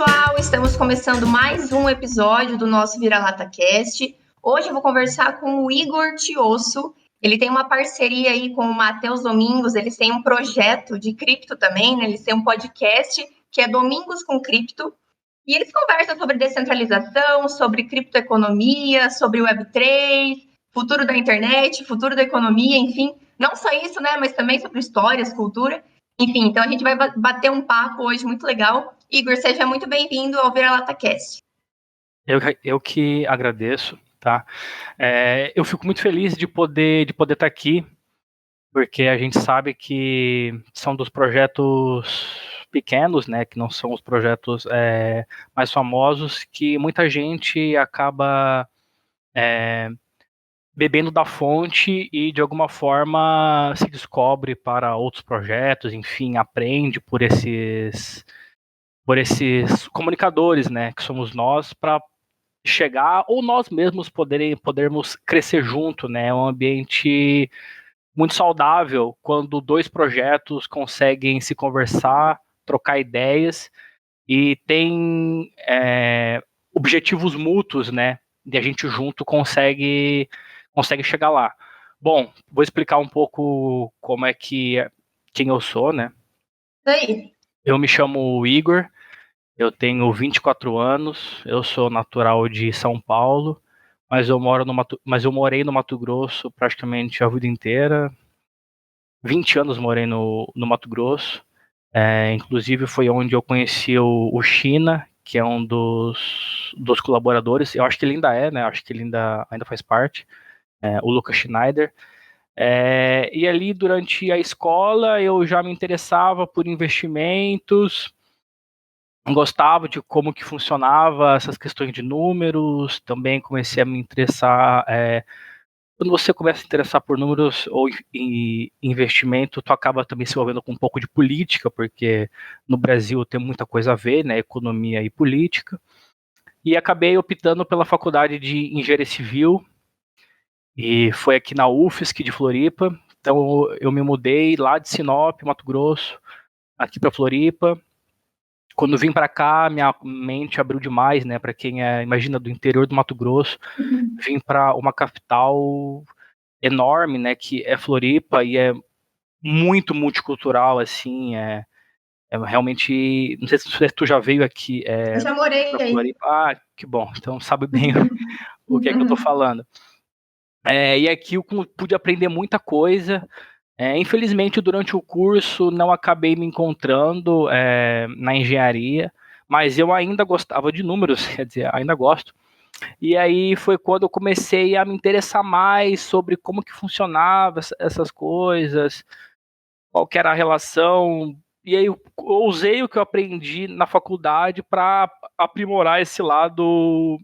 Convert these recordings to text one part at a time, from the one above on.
pessoal, estamos começando mais um episódio do nosso Vira-Lata Cast. Hoje eu vou conversar com o Igor Tiosso. Ele tem uma parceria aí com o Matheus Domingos, eles têm um projeto de cripto também, né? Eles têm um podcast que é Domingos com Cripto. E eles conversam sobre descentralização, sobre criptoeconomia, sobre Web3, futuro da internet, futuro da economia, enfim. Não só isso, né? Mas também sobre histórias, cultura. Enfim, então a gente vai bater um papo hoje muito legal. Igor, seja muito bem-vindo ao Vira-Lata Cast. Eu que agradeço, tá? Eu fico muito feliz de poder estar aqui, porque a gente sabe que são dos projetos pequenos, né? Que não são os projetos mais famosos, que muita gente acaba bebendo da fonte e de alguma forma se descobre para outros projetos, enfim, aprende por esses comunicadores, né? Que somos nós, para chegar ou nós mesmos podermos crescer junto, né? É um ambiente muito saudável quando dois projetos conseguem se conversar, trocar ideias e tem objetivos mútuos, né? E a gente junto consegue chegar lá. Bom, vou explicar um pouco quem eu sou, né? Aí. Eu me chamo Igor. Eu tenho 24 anos, eu sou natural de São Paulo, mas eu morei no Mato Grosso praticamente a vida inteira. 20 anos morei no Mato Grosso. Inclusive foi onde eu conheci o China, que é um dos colaboradores. Eu acho que ele ainda né? Acho que ele ainda faz parte. O Lucas Schneider. E ali, durante a escola, eu já me interessava por investimentos, gostava de como que funcionava essas questões de números, também comecei a me interessar, quando você começa a interessar por números ou em investimento, tu acaba também se envolvendo com um pouco de política, porque no Brasil tem muita coisa a ver, né, economia e política, e acabei optando pela faculdade de Engenharia Civil, e foi aqui na UFSC de Floripa, então eu me mudei lá de Sinop, Mato Grosso, aqui para Floripa. Quando vim para cá, minha mente abriu demais, né? Para quem imagina, do interior do Mato Grosso, vim para uma capital enorme, né? Que é Floripa e é muito multicultural, assim. Realmente, não sei se tu já veio aqui Eu já morei para aí. Floripa. Ah, que bom. Então sabe bem o que é que eu tô falando. E aqui eu pude aprender muita coisa. Infelizmente, durante o curso, não acabei me encontrando na engenharia, mas eu ainda gostava de números, quer dizer, ainda gosto. E aí foi quando eu comecei a me interessar mais sobre como que funcionava essas coisas, qual que era a relação. E aí eu usei o que eu aprendi na faculdade para aprimorar esse lado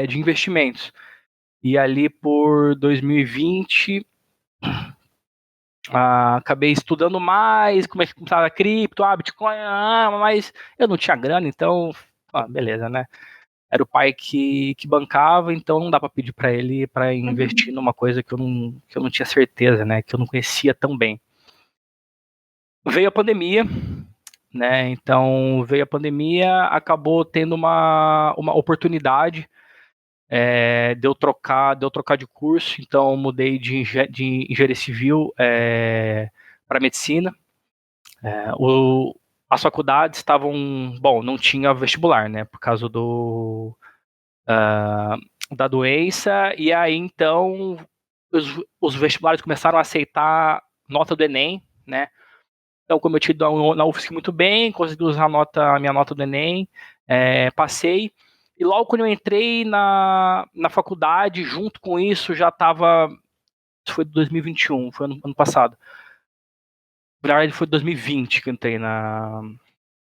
de investimentos. E ali por 2020 acabei estudando mais, como é que funciona cripto, Bitcoin, mas eu não tinha grana, então, beleza, né? Era o pai que bancava, então não dá para pedir para ele para investir numa coisa que eu não tinha certeza, né? Que eu não conhecia tão bem. Veio a pandemia, né? Então veio a pandemia, acabou tendo uma oportunidade de eu trocar de curso, então mudei de engenharia civil para medicina. As faculdades estavam, bom, não tinha vestibular, né, por causa da doença, e aí então os vestibulares começaram a aceitar nota do Enem, né, então como eu tinha ido na UFSC muito bem, consegui usar a minha nota do Enem, passei, e logo quando eu entrei na faculdade, junto com isso já estava, isso foi 2021, foi ano passado, na verdade foi 2020 que eu entrei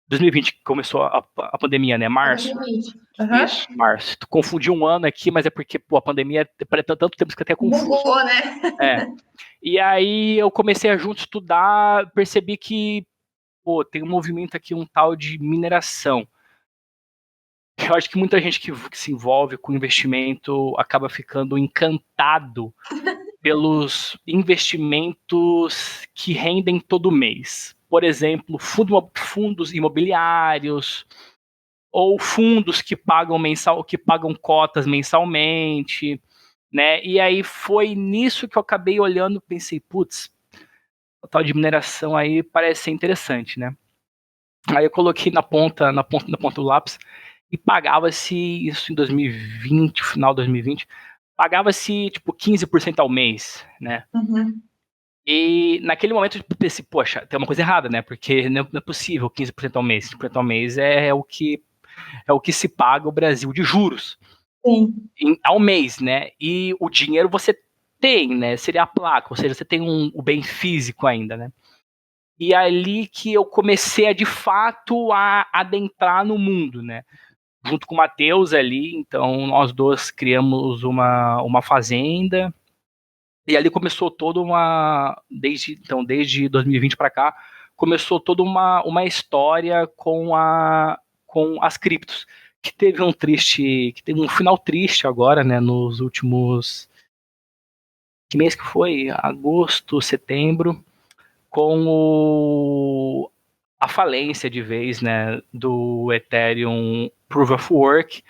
2020 que começou a pandemia, né? Março. 2020. Isso, março. Tu confundiu um ano aqui, mas é porque a pandemia para tanto tempo que até confuso. Bugou, né? E aí eu comecei a junto estudar, percebi que tem um movimento aqui, um tal de mineração. Eu acho que muita gente que se envolve com investimento acaba ficando encantado pelos investimentos que rendem todo mês. Por exemplo, fundos imobiliários, ou fundos que pagam cotas mensalmente, né? E aí foi nisso que eu acabei olhando, pensei, putz, a tal de mineração aí parece ser interessante, né? Aí eu coloquei na ponta do lápis e pagava-se isso em 2020, final de 2020, pagava-se tipo 15% ao mês, né? Uhum. E naquele momento eu pensei, poxa, tem uma coisa errada, né? Porque não é possível 15% ao mês. 15% ao mês é o que se paga o Brasil de juros Sim. ao mês, né? E o dinheiro você tem, né? Seria a placa, ou seja, você tem o bem físico ainda, né? E é ali que eu comecei a, de fato, a adentrar no mundo, né? Junto com o Matheus ali, então nós dois criamos uma fazenda, e ali começou toda desde 2020 para cá, começou toda uma história com as criptos, que teve um final triste agora, né, nos últimos, que mês que foi? Agosto, setembro, com a falência de vez, né, do Ethereum Proof of Work,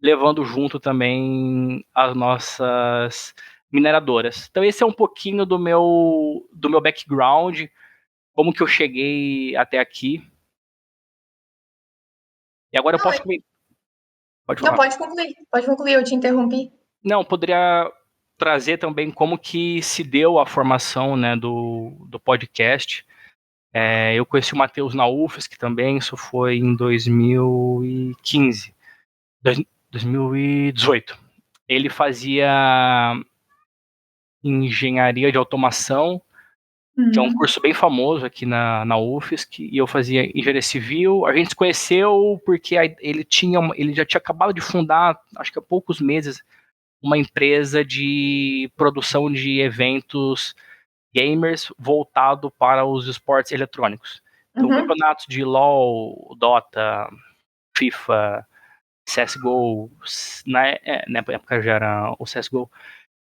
levando junto também as nossas mineradoras. Então esse é um pouquinho do meu background, como que eu cheguei até aqui. E agora eu Não, posso pode não, falar. pode concluir, eu te interrompi. Não, poderia trazer também como que se deu a formação, né, do podcast. Eu conheci o Matheus na UFSC também, isso foi em 2015, 2018. Ele fazia engenharia de automação, que é um Uhum. curso bem famoso aqui na UFSC, e eu fazia engenharia civil. A gente se conheceu porque ele já tinha acabado de fundar, acho que há poucos meses, uma empresa de produção de eventos gamers voltado para os esportes eletrônicos. Então, Uhum. campeonatos de LoL, Dota, FIFA, CSGO, na época já era o CSGO.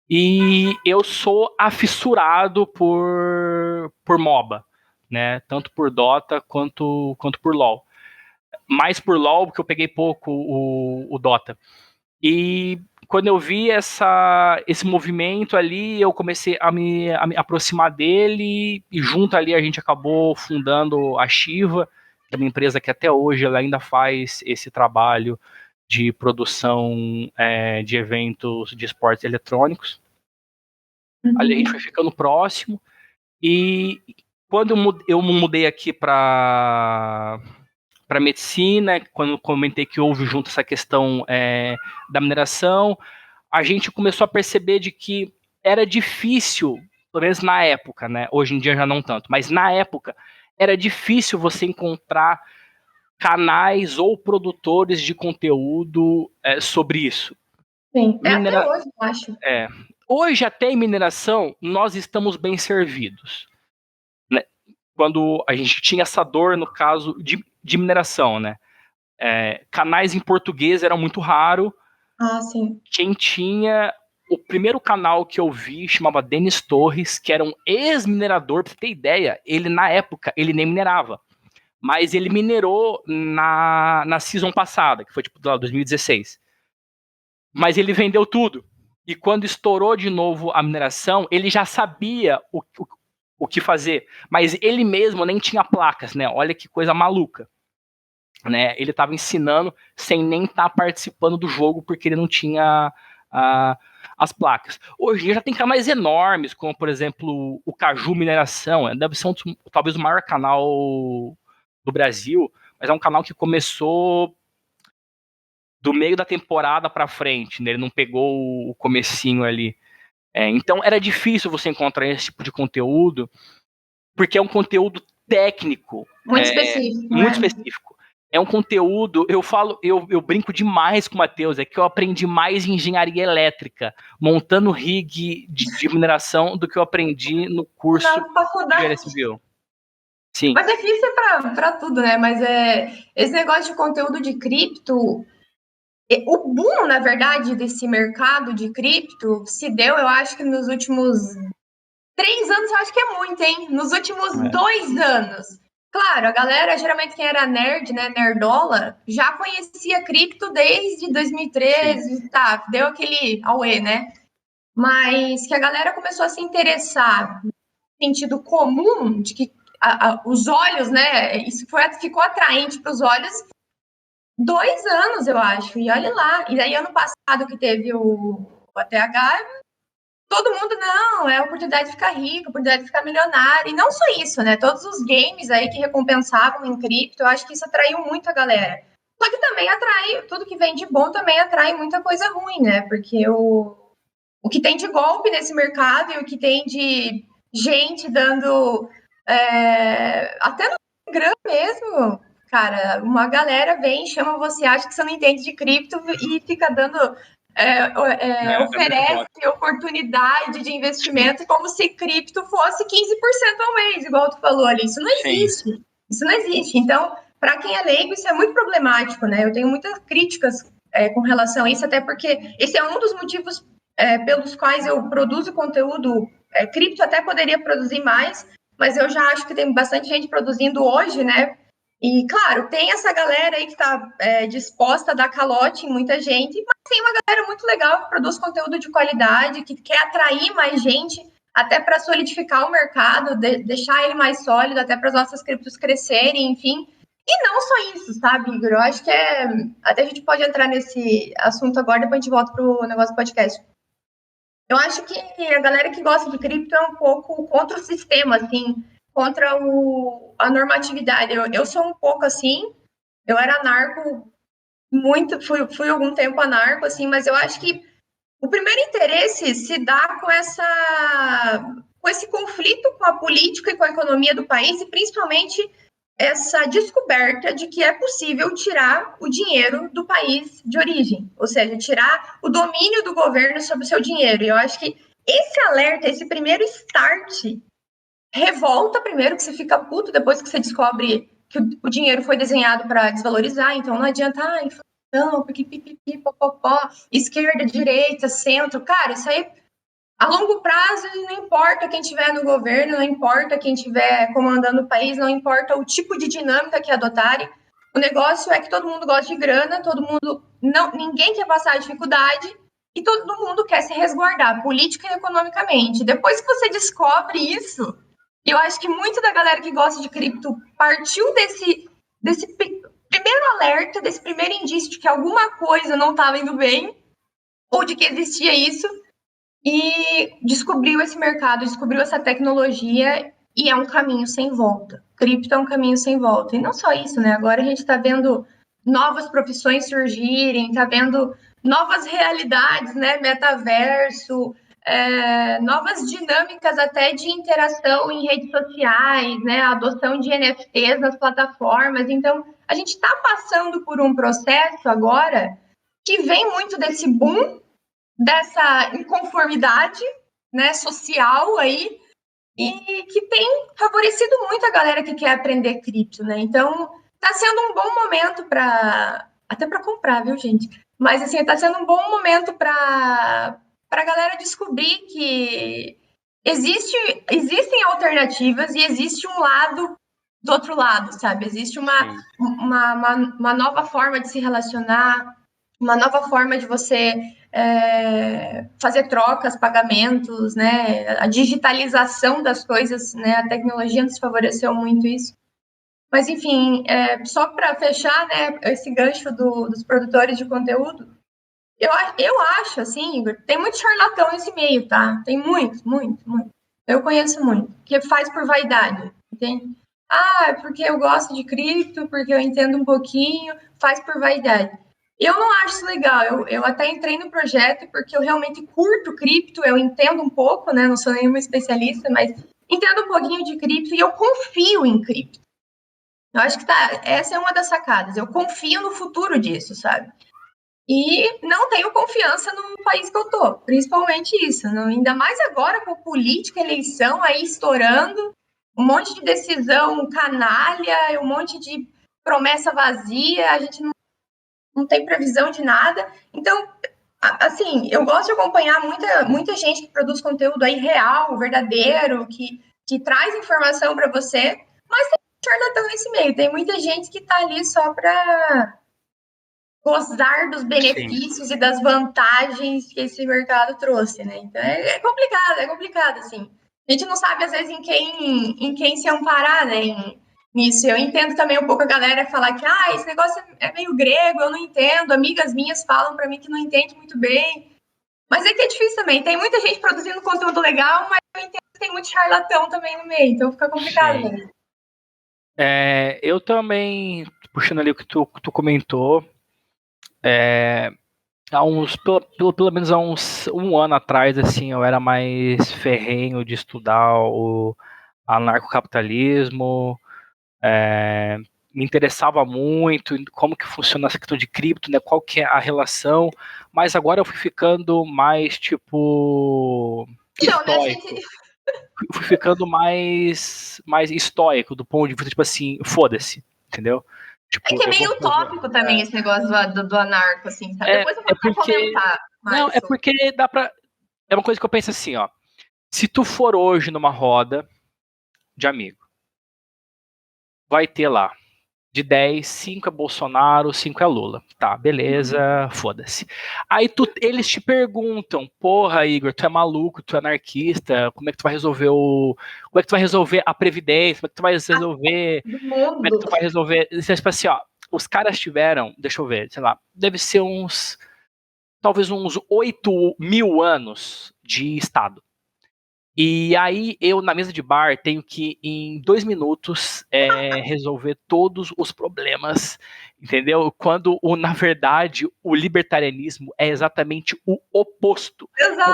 E eu sou afissurado por MOBA, né? Tanto por Dota quanto por LoL. Mais por LoL, porque eu peguei pouco o Dota. E quando eu vi esse movimento ali, eu comecei a me aproximar dele, e junto ali a gente acabou fundando a Shiva, que é uma empresa que até hoje ela ainda faz esse trabalho de produção de eventos de esportes eletrônicos. Ali a gente foi Uhum. ficando próximo, e quando eu mudei aqui para medicina, quando eu comentei que houve junto essa questão da mineração, a gente começou a perceber de que era difícil, pelo menos na época, né? Hoje em dia já não tanto, mas na época era difícil você encontrar canais ou produtores de conteúdo sobre isso. Sim. É até Minera... hoje, eu acho. é. Hoje, até em mineração, nós estamos bem servidos, né? Quando a gente tinha essa dor no caso de mineração, né? Canais em português eram muito raro. Ah, sim. Quem tinha o primeiro canal que eu vi chamava Denis Torres, que era um ex-minerador, pra você ter ideia, ele na época, ele nem minerava, mas ele minerou na season passada, que foi tipo 2016. Mas ele vendeu tudo. E quando estourou de novo a mineração, ele já sabia o que fazer, mas ele mesmo nem tinha placas, né? Olha que coisa maluca. Né? Ele estava ensinando sem nem estar participando do jogo, porque ele não tinha ah, as placas. Hoje em dia já tem canais enormes, como por exemplo o Caju Mineração, deve ser talvez o maior canal do Brasil, mas é um canal que começou do meio da temporada para frente, né? Ele não pegou o comecinho ali. Então era difícil você encontrar esse tipo de conteúdo, porque é um conteúdo técnico, Muito específico, muito né? específico. É um conteúdo, eu brinco demais com o Matheus, é que eu aprendi mais em engenharia elétrica, montando rig de mineração, do que eu aprendi no curso Na de engenharia faculdade. civil. Sim, Mas é difícil para tudo, né? Mas esse negócio de conteúdo de cripto, o boom, na verdade, desse mercado de cripto se deu, eu acho que nos últimos 3 anos, eu acho que é muito, hein? Nos últimos é, 2 anos. Claro, a galera, geralmente quem era nerd, né, nerdola, já conhecia cripto desde Sim, 2013, tá, deu aquele auê, né? Mas que a galera começou a se interessar no sentido comum, de que os olhos, né, ficou atraente para os olhos 2 anos, eu acho, e olha lá. E daí, ano passado, que teve o ATH, todo mundo, não, é a oportunidade de ficar rico, a oportunidade de ficar milionário. E não só isso, né? Todos os games aí que recompensavam em cripto, eu acho que isso atraiu muito a galera. Só que também atrai, tudo que vem de bom também atrai muita coisa ruim, né? Porque o que tem de golpe nesse mercado e o que tem de gente dando. Até no Instagram mesmo, cara, uma galera vem, chama você, acha que você não entende de cripto e fica dando. é muito Oferece bom. oportunidade de Sim, investimento como se cripto fosse 15% ao mês, igual tu falou ali. Isso não sim, existe. Isso não existe. Então, para quem é leigo, isso é muito problemático, né? Eu tenho muitas críticas com relação a isso, até porque esse é um dos motivos pelos quais eu produzo conteúdo. Cripto até poderia produzir mais, mas eu já acho que tem bastante gente produzindo hoje, né? E, claro, tem essa galera aí que está disposta a dar calote em muita gente, mas tem uma galera muito legal que produz conteúdo de qualidade, que quer atrair mais gente, até para solidificar o mercado, deixar ele mais sólido, até para as nossas criptos crescerem, enfim. E não só isso, sabe, Igor? Eu acho que até a gente pode entrar nesse assunto agora, depois a gente volta para o negócio do podcast. Eu acho que a galera que gosta de cripto é um pouco contra o sistema, assim, contra a normatividade. Eu sou um pouco assim, eu era anarco muito, fui algum tempo anarco, assim, mas eu acho que o primeiro interesse se dá com esse conflito com a política e com a economia do país, e principalmente essa descoberta de que é possível tirar o dinheiro do país de origem, ou seja, tirar o domínio do governo sobre o seu dinheiro. E eu acho que esse alerta, esse primeiro start, revolta primeiro, que você fica puto depois que você descobre que o dinheiro foi desenhado para desvalorizar, então não adianta, não, porque pipipi, popopó, esquerda, direita, centro, cara, isso aí a longo prazo, não importa quem estiver no governo, não importa quem estiver comandando o país, não importa o tipo de dinâmica que adotarem. O negócio é que todo mundo gosta de grana, todo mundo não, ninguém quer passar dificuldade e todo mundo quer se resguardar, política e economicamente. Depois que você descobre isso, eu acho que muito da galera que gosta de cripto partiu desse primeiro alerta, desse primeiro indício de que alguma coisa não estava indo bem, ou de que existia isso, e descobriu esse mercado, descobriu essa tecnologia e é um caminho sem volta. Cripto é um caminho sem volta. E não só isso, né? Agora a gente está vendo novas profissões surgirem, está vendo novas realidades, né? Metaverso, novas dinâmicas até de interação em redes sociais, né? A adoção de NFTs nas plataformas. Então, a gente está passando por um processo agora que vem muito desse boom dessa inconformidade, né, social aí, e que tem favorecido muito a galera que quer aprender cripto, né? Então, tá sendo um bom momento para até para comprar, viu, gente? Mas assim, tá sendo um bom momento para a galera descobrir que existem alternativas e existe um lado do outro lado, sabe? Existe sim. uma nova forma de se relacionar, uma nova forma de você fazer trocas, pagamentos, né? A digitalização das coisas, né? A tecnologia nos favoreceu muito isso. Mas, enfim, só para fechar, né, esse gancho dos produtores de conteúdo, eu acho, assim, Igor, tem muito charlatão nesse meio, tá? Tem muito, muito, muito. Eu conheço muito, que faz por vaidade, entende? Ah, é porque eu gosto de cripto, porque eu entendo um pouquinho, faz por vaidade. Eu não acho isso legal. Eu até entrei no projeto porque eu realmente curto cripto, eu entendo um pouco, né? Não sou nenhuma especialista, mas entendo um pouquinho de cripto e eu confio em cripto. Eu acho que essa é uma das sacadas. Eu confio no futuro disso, sabe? E não tenho confiança no país que eu tô, principalmente isso. Não, ainda mais agora com política, eleição aí estourando, um monte de decisão canalha, um monte de promessa vazia, a gente não tem previsão de nada. Então, assim, eu gosto de acompanhar muita gente que produz conteúdo aí real, verdadeiro, que traz informação para você, mas tem charlatão nesse meio. Tem muita gente que tá ali só para gozar dos benefícios e das vantagens que esse mercado trouxe, né? Então é complicado, assim. A gente não sabe, às vezes, em quem se amparar, né? Nisso. Eu entendo também um pouco a galera falar que esse negócio é meio grego, eu não entendo. Amigas minhas falam para mim que não entende muito bem. Mas é que é difícil também. Tem muita gente produzindo conteúdo legal, mas eu entendo que tem muito charlatão também no meio, então fica complicado mesmo. Eu também, puxando ali o que tu comentou, pelo menos há um ano atrás, assim, eu era mais ferrenho de estudar o anarcocapitalismo, me interessava muito em como que funciona essa questão de cripto, né, qual que é a relação, mas agora eu fui ficando mais, tipo, Então, né, estoico. Fui ficando mais estoico, do ponto de vista, tipo assim, foda-se, entendeu? É Tipo, que é eu vou meio fazer. utópico também esse negócio do anarco, assim, sabe? Depois eu vou até Porque. comentar Não, mais é sobre. porque dá pra. É uma coisa que eu penso assim, ó. Se tu for hoje numa roda de amigo, vai ter lá de 10, 5 é Bolsonaro, 5 é Lula. Tá, beleza, foda-se. Aí eles te perguntam, porra, Igor, tu é maluco, tu é anarquista, como é que tu vai resolver como é que tu vai resolver a Previdência, como é que tu vai resolver. Do Como é que mundo. tu vai resolver? Tipo assim, ó, os caras tiveram, deixa eu ver, sei lá, deve ser talvez uns 8.000 anos de Estado. E aí eu, na mesa de bar, tenho que, em 2 minutos, resolver todos os problemas, entendeu? Quando, na verdade, o libertarianismo é exatamente o oposto. Exato.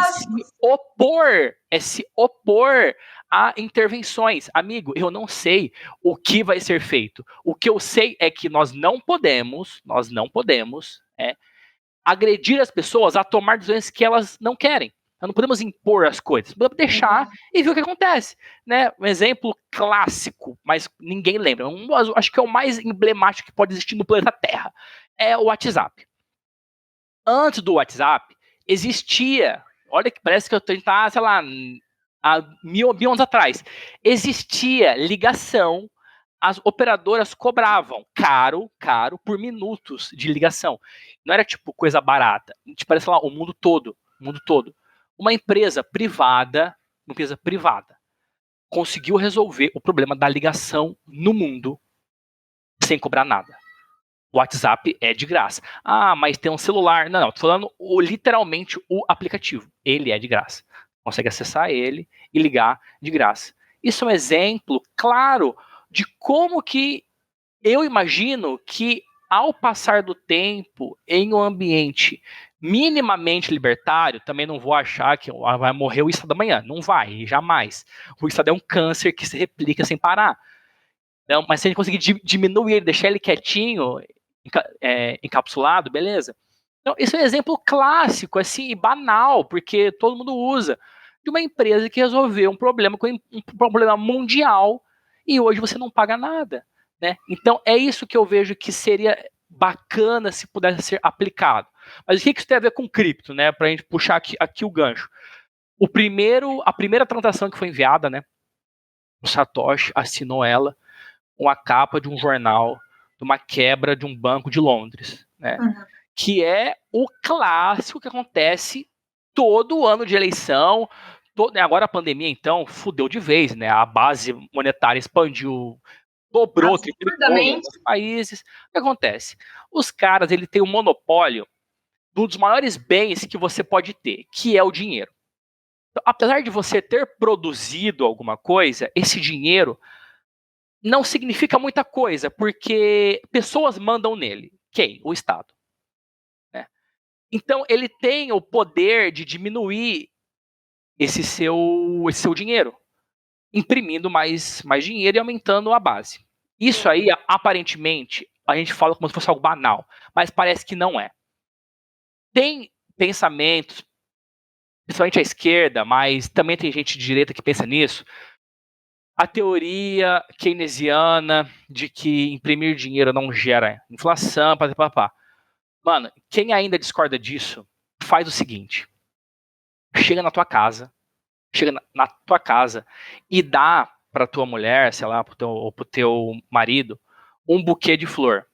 É se opor a intervenções. Amigo, eu não sei o que vai ser feito. O que eu sei é que nós não podemos, agredir as pessoas a tomar decisões que elas não querem. Nós não podemos impor as coisas, podemos deixar e ver o que acontece. Né? Um exemplo clássico, mas ninguém lembra. Acho que é o mais emblemático que pode existir no planeta Terra. É o WhatsApp. Antes do WhatsApp, existia. Olha que parece que a gente está, sei lá, há mil anos atrás. Existia ligação, as operadoras cobravam caro por minutos de ligação. Não era tipo coisa barata. Tipo, parece lá, o mundo todo. Uma empresa privada, conseguiu resolver o problema da ligação no mundo sem cobrar nada. O WhatsApp é de graça. Ah, mas tem um celular. Não, tô falando literalmente o aplicativo. Ele é de graça. Consegue acessar ele e ligar de graça. Isso é um exemplo claro de como que eu imagino que, ao passar do tempo, em um ambiente minimamente libertário, também não vou achar que vai morrer o Estado amanhã. Não vai, jamais. O Estado é um câncer que se replica sem parar. Então, mas se a gente conseguir diminuir, deixar ele quietinho, encapsulado, beleza? Então, esse é um exemplo clássico, assim, banal, porque todo mundo usa, de uma empresa que resolveu um problema mundial e hoje você não paga nada. Né? Então, é isso que eu vejo que seria bacana se pudesse ser aplicado. Mas o que isso tem a ver com cripto, né? Para a gente puxar aqui o gancho. A primeira transação que foi enviada, né? O Satoshi assinou ela com a capa de um jornal de uma quebra de um banco de Londres, né? Que é o clássico que acontece todo ano de eleição. Agora a pandemia, então, fudeu de vez, né? A base monetária expandiu, dobrou, triplicou nos países. O que acontece? Os caras, ele tem um monopólio de um dos maiores bens que você pode ter, que é o dinheiro. Então, apesar de você ter produzido alguma coisa, esse dinheiro não significa muita coisa, porque pessoas mandam nele. Quem? O Estado. Né? Então, ele tem o poder de diminuir esse seu dinheiro, imprimindo mais dinheiro e aumentando a base. Isso aí, aparentemente, a gente fala como se fosse algo banal, mas parece que não é. Tem pensamentos, principalmente à esquerda, mas também tem gente de direita que pensa nisso. A teoria keynesiana de que imprimir dinheiro não gera inflação, papapá. Mano, quem ainda discorda disso, faz o seguinte: chega na tua casa e dá pra tua mulher, sei lá, ou pro teu marido, um buquê de flor.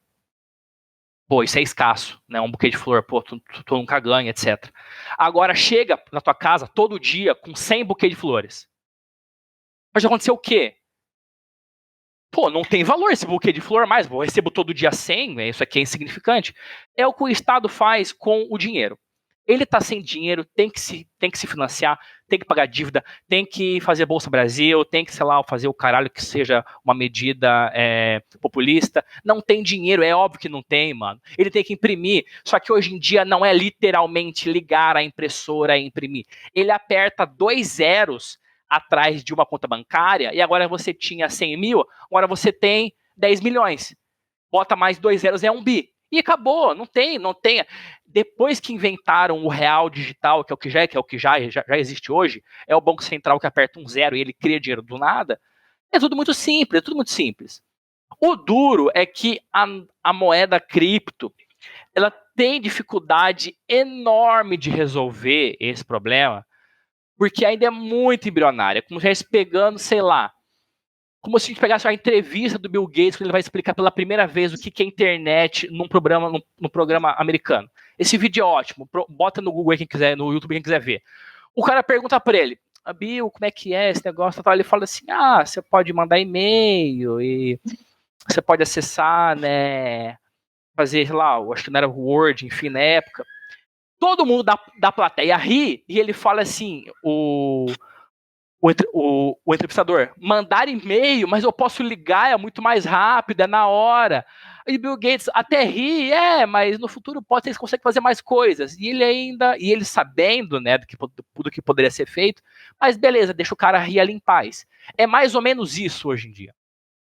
Pô, isso é escasso, né? Um buquê de flor, pô, tu nunca ganha, etc. Agora chega na tua casa todo dia com 100 buquês de flores. Pode acontecer o quê? Pô, não tem valor esse buquê de flor mais, eu recebo todo dia 100, né? Isso aqui é insignificante. É o que o Estado faz com o dinheiro. Ele tá sem dinheiro, tem que se financiar, tem que pagar dívida, tem que fazer Bolsa Brasil, tem que, sei lá, fazer o caralho que seja uma medida populista. Não tem dinheiro, é óbvio que não tem, mano. Ele tem que imprimir, só que hoje em dia não é literalmente ligar a impressora e imprimir. Ele aperta 2 zeros atrás de uma conta bancária, e agora você tinha 100 mil, agora você tem 10 milhões. Bota mais 2 zeros, é 1 bi. E acabou, não tem. Depois que inventaram o real digital, que é o que já existe hoje, é o Banco Central que aperta um zero e ele cria dinheiro do nada, é tudo muito simples. O duro é que a moeda cripto, ela tem dificuldade enorme de resolver esse problema, porque ainda é muito embrionária, como já pegando, sei lá, como se a gente pegasse a entrevista do Bill Gates, quando ele vai explicar pela primeira vez o que é internet num programa americano. Esse vídeo é ótimo, bota no Google aí quem quiser, no YouTube quem quiser ver. O cara pergunta para ele, Bill, como é que é esse negócio? Ele fala assim, você pode mandar e-mail e você pode acessar, né, fazer lá, acho que não era Word, enfim, na época. Todo mundo da plateia ri e ele fala assim, o entrevistador, mandar e-mail, mas eu posso ligar, é muito mais rápido, é na hora. E Bill Gates até ri, mas no futuro pode ser que consegue fazer mais coisas. E ele sabendo, né, do que poderia ser feito, mas beleza, deixa o cara rir ali em paz. É mais ou menos isso hoje em dia.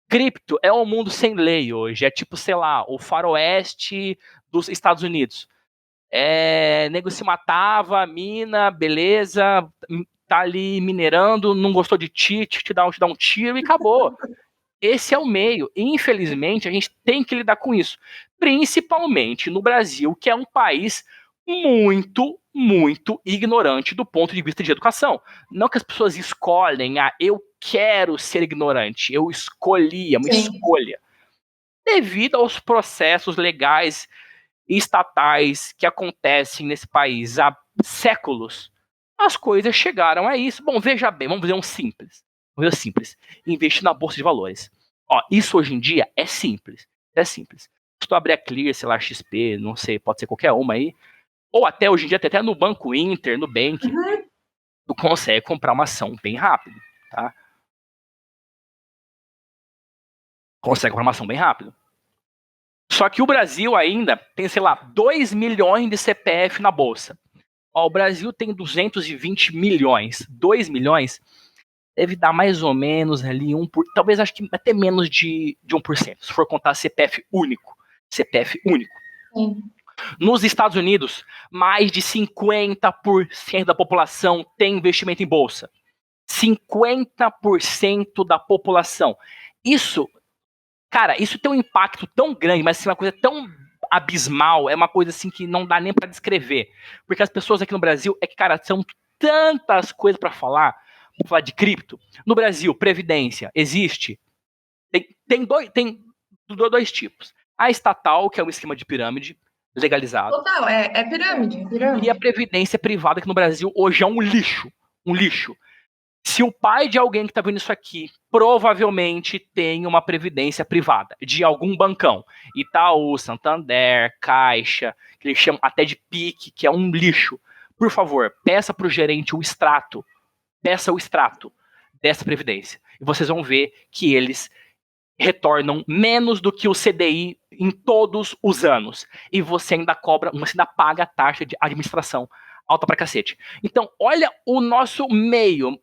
Cripto é um mundo sem lei hoje, é tipo, sei lá, o faroeste dos Estados Unidos. Nego se matava, mina, beleza, tá ali minerando, não gostou de ti, te dá um tiro e acabou. Esse é o meio. Infelizmente, a gente tem que lidar com isso. Principalmente no Brasil, que é um país muito, muito ignorante do ponto de vista de educação. Não que as pessoas escolhem, eu quero ser ignorante, eu escolhi, é uma escolha. Devido aos processos legais e estatais que acontecem nesse país há séculos, as coisas chegaram a isso. Bom, veja bem, vamos ver um simples. Vamos ver simples. Investir na bolsa de valores. Isso hoje em dia é simples. É simples. Se tu abrir a Clear, sei lá, XP, não sei, pode ser qualquer uma aí, ou até hoje em dia, até no Banco Inter, no Bank, tu consegue comprar uma ação bem rápido, tá? Consegue comprar uma ação bem rápido. Só que o Brasil ainda tem, sei lá, 2 milhões de CPF na bolsa. O Brasil tem 220 milhões. 2 milhões deve dar mais ou menos ali, talvez acho que até menos de 1%, se for contar CPF único. CPF único. Sim. Nos Estados Unidos, mais de 50% da população tem investimento em bolsa. 50% da população. Isso, cara, isso tem um impacto tão grande, mas assim, uma coisa tão abismal, é uma coisa assim que não dá nem para descrever. Porque as pessoas aqui no Brasil, cara, são tantas coisas para falar de cripto. No Brasil, previdência, existe. Tem dois tipos. A estatal, que é um esquema de pirâmide, legalizado. Total, é pirâmide. E a previdência privada, que no Brasil hoje é um lixo. Um lixo. Se o pai de alguém que está vendo isso aqui provavelmente tem uma previdência privada de algum bancão, Itaú, Santander, Caixa, que eles chamam até de PIC, que é um lixo, por favor, peça para o gerente o extrato, peça o extrato dessa previdência. E vocês vão ver que eles retornam menos do que o CDI em todos os anos. E você ainda paga a taxa de administração alta pra cacete. Então, olha o nosso meio.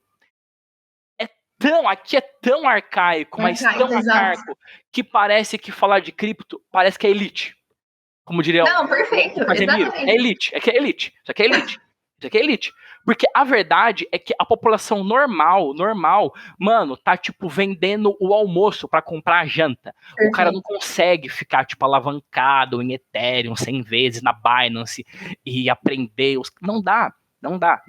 Aqui é tão arcaico, mas tão arcaico, que parece que falar de cripto parece que é elite. Como diria perfeito, exatamente. É elite, é elite. Isso aqui é elite. Isso aqui é elite. Porque a verdade é que a população normal, mano, tá, tipo, vendendo o almoço para comprar a janta. Perfeito. O cara não consegue ficar, tipo, alavancado em Ethereum 100 vezes na Binance e aprender. Não dá. Não dá.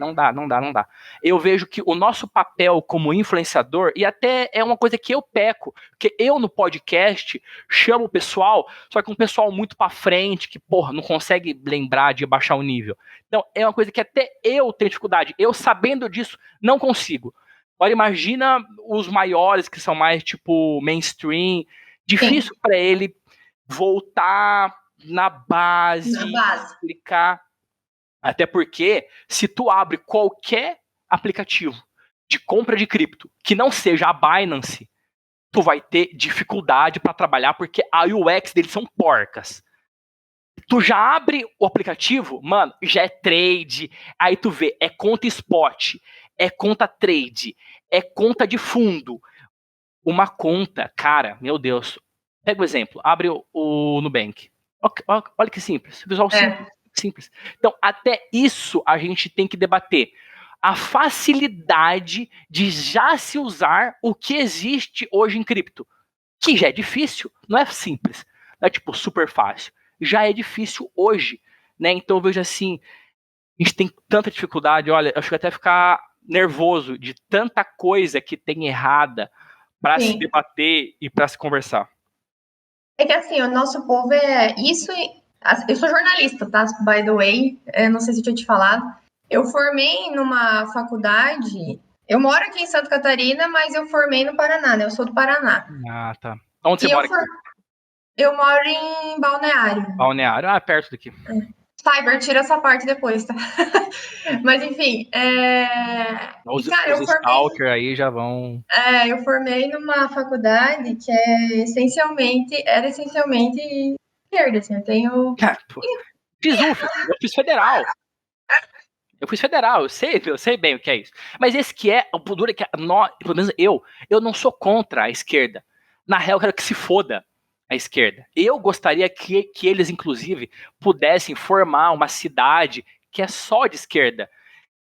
Eu vejo que o nosso papel como influenciador, e até é uma coisa que eu peco, porque eu no podcast chamo o pessoal, só que um pessoal muito pra frente, que, porra, não consegue lembrar de baixar o nível. Então, é uma coisa que até eu tenho dificuldade. Eu, sabendo disso, não consigo. Agora, imagina os maiores, que são mais, tipo, mainstream, difícil para ele voltar na base, explicar. Até porque, se tu abre qualquer aplicativo de compra de cripto que não seja a Binance, tu vai ter dificuldade para trabalhar, porque a UX deles são porcas. Tu já abre o aplicativo, mano, já é trade, aí tu vê, é conta spot, é conta trade, é conta de fundo. Uma conta, cara, meu Deus. Pega o exemplo, abre o Nubank. Olha que simples, visual simples. Então, até isso a gente tem que debater. A facilidade de já se usar o que existe hoje em cripto. Que já é difícil, não é simples. Não é tipo super fácil. Já é difícil hoje, né? Então eu vejo assim, a gente tem tanta dificuldade, olha, eu acho que até ficar nervoso de tanta coisa que tem errada para se debater e para se conversar. É que assim, o nosso povo é isso. Eu sou jornalista, tá? By the way, não sei se eu tinha te falado. Eu formei numa faculdade. Eu moro aqui em Santa Catarina, mas eu formei no Paraná, né? Eu sou do Paraná. Ah, tá. Onde você E mora aqui? Eu moro em Balneário. Balneário? Ah, perto daqui. Cyber, tira essa parte depois, tá? Mas enfim, Os eu formei. stalker aí já vão. Eu formei numa faculdade que era essencialmente esquerda, assim. Eu tenho. Fiz UF, eu fiz federal. Eu sei bem o que é isso. Mas esse que é o duro é que nós, pelo menos eu não sou contra a esquerda. Na real, eu quero que se foda a esquerda. Eu gostaria que eles, inclusive, pudessem formar uma cidade que é só de esquerda.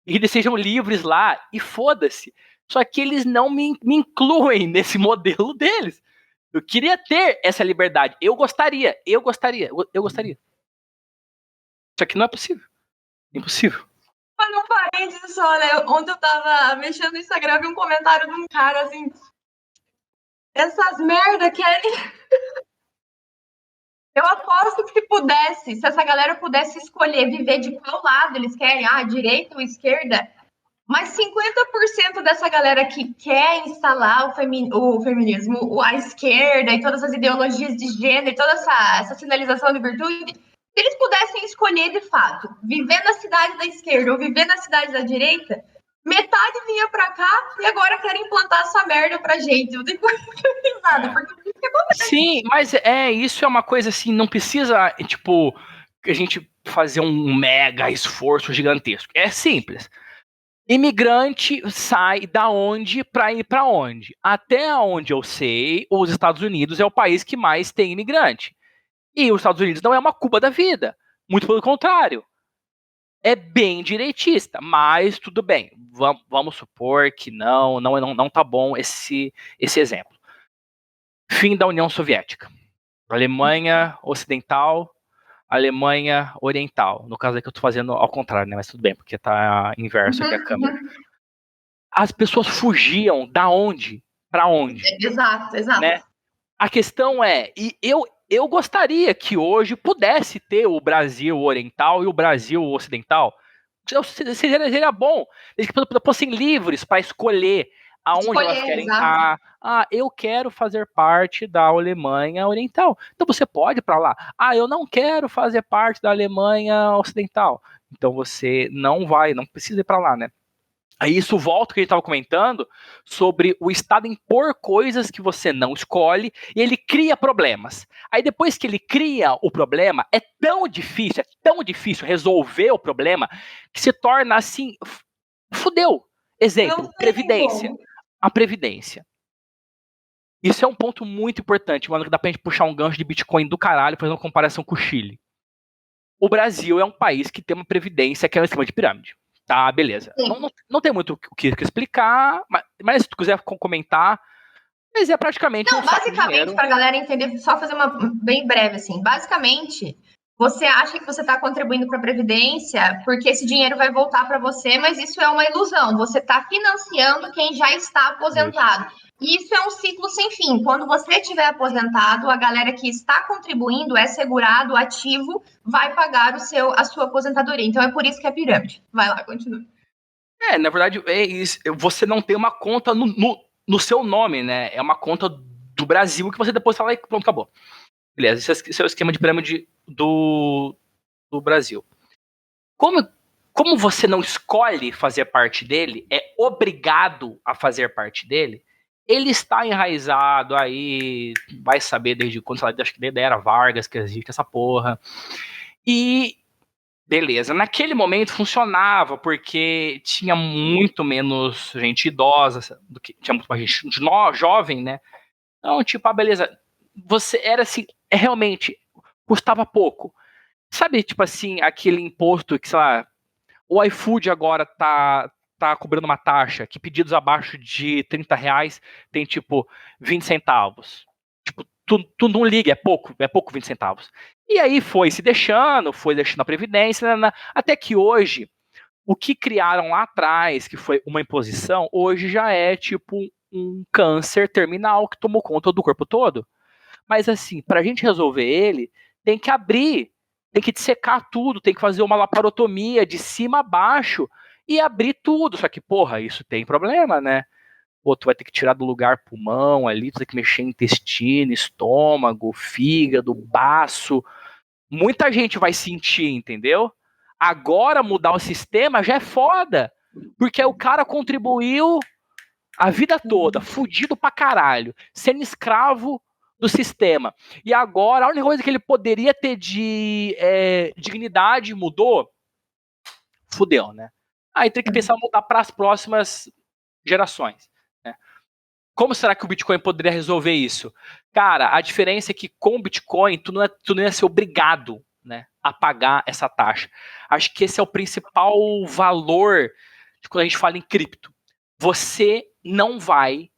E eles sejam livres lá e foda-se. Só que eles não me incluem nesse modelo deles. Eu queria ter essa liberdade. Eu gostaria. Só que não é possível. Impossível. Mas não parente só, né? Ontem eu tava mexendo no Instagram e vi um comentário de um cara assim. Essas merda querem. Eu aposto que se essa galera pudesse escolher viver de qual lado eles querem, direita ou esquerda, mas 50% dessa galera que quer instalar o feminismo, a esquerda e todas as ideologias de gênero e toda essa sinalização de virtude, se eles pudessem escolher de fato viver na cidade da esquerda ou viver na cidade da direita, metade vinha pra cá e agora querem implantar essa merda pra gente. Eu tenho nada, porque sim, mas isso é uma coisa assim, não precisa, tipo, a gente fazer um mega esforço gigantesco. É simples. Imigrante sai da onde para ir para onde? Até onde eu sei, os Estados Unidos é o país que mais tem imigrante. E os Estados Unidos não é uma Cuba da vida. Muito pelo contrário. É bem direitista, mas tudo bem. Vamos supor que não tá bom esse exemplo. Fim da União Soviética. Alemanha Ocidental, Alemanha Oriental. No caso aqui eu tô fazendo ao contrário, né? Mas tudo bem, porque tá inverso aqui a câmera. As pessoas fugiam da onde para onde? Exato. Né? A questão é, e eu gostaria que hoje pudesse ter o Brasil Oriental e o Brasil Ocidental. Seria bom. Eles fossem livres para escolher aonde elas querem estar. Eu quero fazer parte da Alemanha Oriental. Então você pode ir para lá. Eu não quero fazer parte da Alemanha Ocidental. Então você não precisa ir para lá, né? Aí isso volta ao que a gente estava comentando sobre o Estado impor coisas que você não escolhe e ele cria problemas. Aí depois que ele cria o problema, é tão difícil resolver o problema que se torna assim, fudeu. Exemplo, Previdência. A Previdência. Isso é um ponto muito importante, mano, que dá pra gente puxar um gancho de Bitcoin do caralho, fazendo uma comparação com o Chile. O Brasil é um país que tem uma previdência que é um esquema de pirâmide. Tá, beleza. Não tem muito o que explicar, mas se tu quiser comentar, mas é praticamente basicamente, pra galera entender, só fazer uma bem breve, assim. Basicamente, você acha que você está contribuindo para a Previdência porque esse dinheiro vai voltar para você, mas isso é uma ilusão. Você está financiando quem já está aposentado. E isso é um ciclo sem fim. Quando você estiver aposentado, a galera que está contribuindo, é segurado, ativo, vai pagar a sua aposentadoria. Então é por isso que é pirâmide. Vai lá, continua. Na verdade, você não tem uma conta no seu nome, né? É uma conta do Brasil que você deposita lá e pronto, acabou. Beleza, esse é o esquema de pirâmide do Brasil. Como você não escolhe fazer parte dele, é obrigado a fazer parte dele, ele está enraizado aí, vai saber desde quando, acho que desde a era Vargas que existe essa porra. E beleza, naquele momento funcionava, porque tinha muito menos gente idosa, do que tinha muito mais gente jovem, né? Então, tipo, beleza, você era assim, realmente, custava pouco. Sabe, tipo assim, aquele imposto que, sei lá, o iFood agora tá cobrando uma taxa que pedidos abaixo de R$ 30 tem, tipo, 20 centavos. Tipo, tu não liga, é pouco 20 centavos. E aí foi deixando a Previdência, até que hoje, o que criaram lá atrás, que foi uma imposição, hoje já é tipo um câncer terminal que tomou conta do corpo todo. Mas assim, pra gente resolver ele, tem que abrir, tem que dissecar tudo, tem que fazer uma laparotomia de cima a baixo e abrir tudo. Só que, porra, isso tem problema, né? Pô, tu vai ter que tirar do lugar pulmão ali, tu tem que mexer em intestino, estômago, fígado, baço. Muita gente vai sentir, entendeu? Agora mudar o sistema já é foda. Porque o cara contribuiu a vida toda, fudido pra caralho, sendo escravo do sistema. E agora, a única coisa que ele poderia ter de dignidade mudou, fudeu, né? Aí tem que pensar em mudar para as próximas gerações. Né? Como será que o Bitcoin poderia resolver isso? Cara, a diferença é que com o Bitcoin, tu não ia ser obrigado, né, a pagar essa taxa. Acho que esse é o principal valor de quando a gente fala em cripto. Você não vai,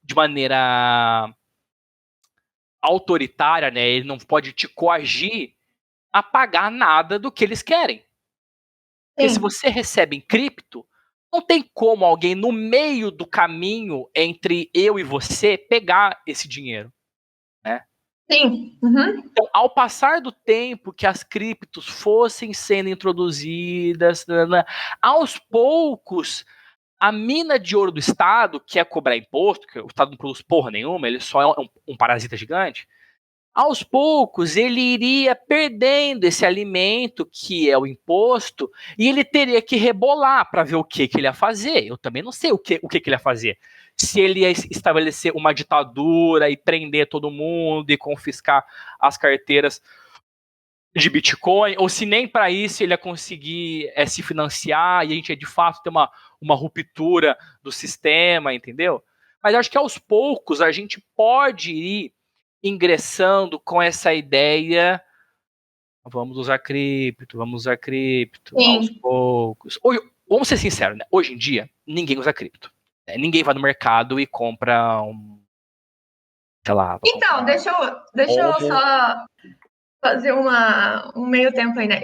de maneira autoritária, né, ele não pode te coagir a pagar nada do que eles querem. Porque se você recebe em cripto, não tem como alguém no meio do caminho entre eu e você pegar esse dinheiro, né? Sim. Uhum. Então, ao passar do tempo que as criptos fossem sendo introduzidas, aos poucos, a mina de ouro do Estado, que é cobrar imposto, que o Estado não produz porra nenhuma, ele só é um parasita gigante, aos poucos ele iria perdendo esse alimento que é o imposto e ele teria que rebolar para ver o que ele ia fazer. Eu também não sei o que ele ia fazer. Se ele ia estabelecer uma ditadura e prender todo mundo e confiscar as carteiras de Bitcoin, ou se nem para isso ele ia conseguir se financiar e a gente ia de fato ter uma ruptura do sistema, entendeu? Mas eu acho que aos poucos a gente pode ir ingressando com essa ideia, vamos usar cripto, aos Sim. poucos. Hoje, vamos ser sinceros, né? Hoje em dia, ninguém usa cripto. Né? Ninguém vai no mercado e compra sei lá. Então, deixa eu só fazer um meio tempo aí, né?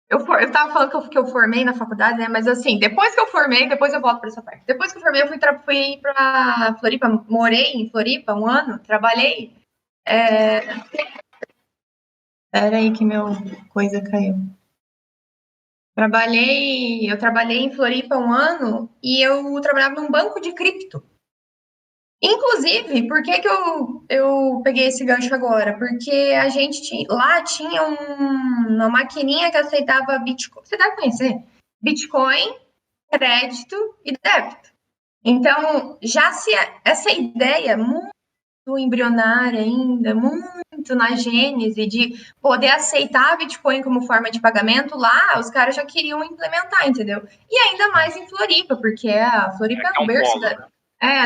Eu tava falando que eu formei na faculdade, né? Mas assim, depois que eu formei, depois eu volto para essa parte. Depois que eu formei, eu fui para Floripa, morei em Floripa 1 ano, trabalhei. Pera aí que meu coisa caiu. Eu trabalhei em Floripa 1 ano e eu trabalhava num banco de cripto. Inclusive, por que eu peguei esse gancho agora? Porque a gente lá tinha uma maquininha que aceitava Bitcoin. Você deve conhecer? Bitcoin, crédito e débito. Então, essa ideia muito embrionária ainda, muito na gênese de poder aceitar Bitcoin como forma de pagamento, lá os caras já queriam implementar, entendeu? E ainda mais em Floripa, porque a Floripa é o berço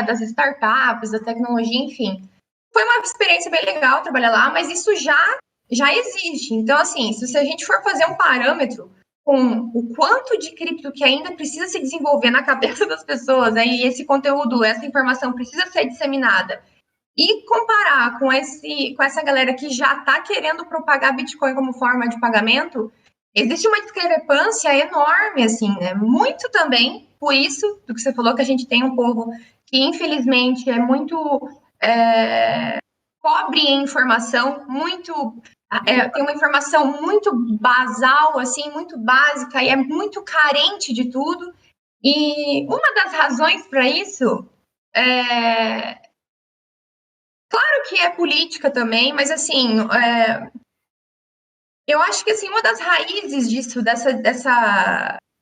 das startups, da tecnologia, enfim. Foi uma experiência bem legal trabalhar lá, mas isso já existe. Então, assim, se a gente for fazer um parâmetro com o quanto de cripto que ainda precisa se desenvolver na cabeça das pessoas, né, e esse conteúdo, essa informação precisa ser disseminada, E comparar com essa galera que já está querendo propagar Bitcoin como forma de pagamento, existe uma discrepância enorme, assim, né? Muito também, por isso, do que você falou, que a gente tem um povo que, infelizmente, é muito pobre em informação, tem uma informação muito basal, assim, muito básica, e é muito carente de tudo. E uma das razões para isso claro que é política também, mas assim, eu acho que assim, uma das raízes disso,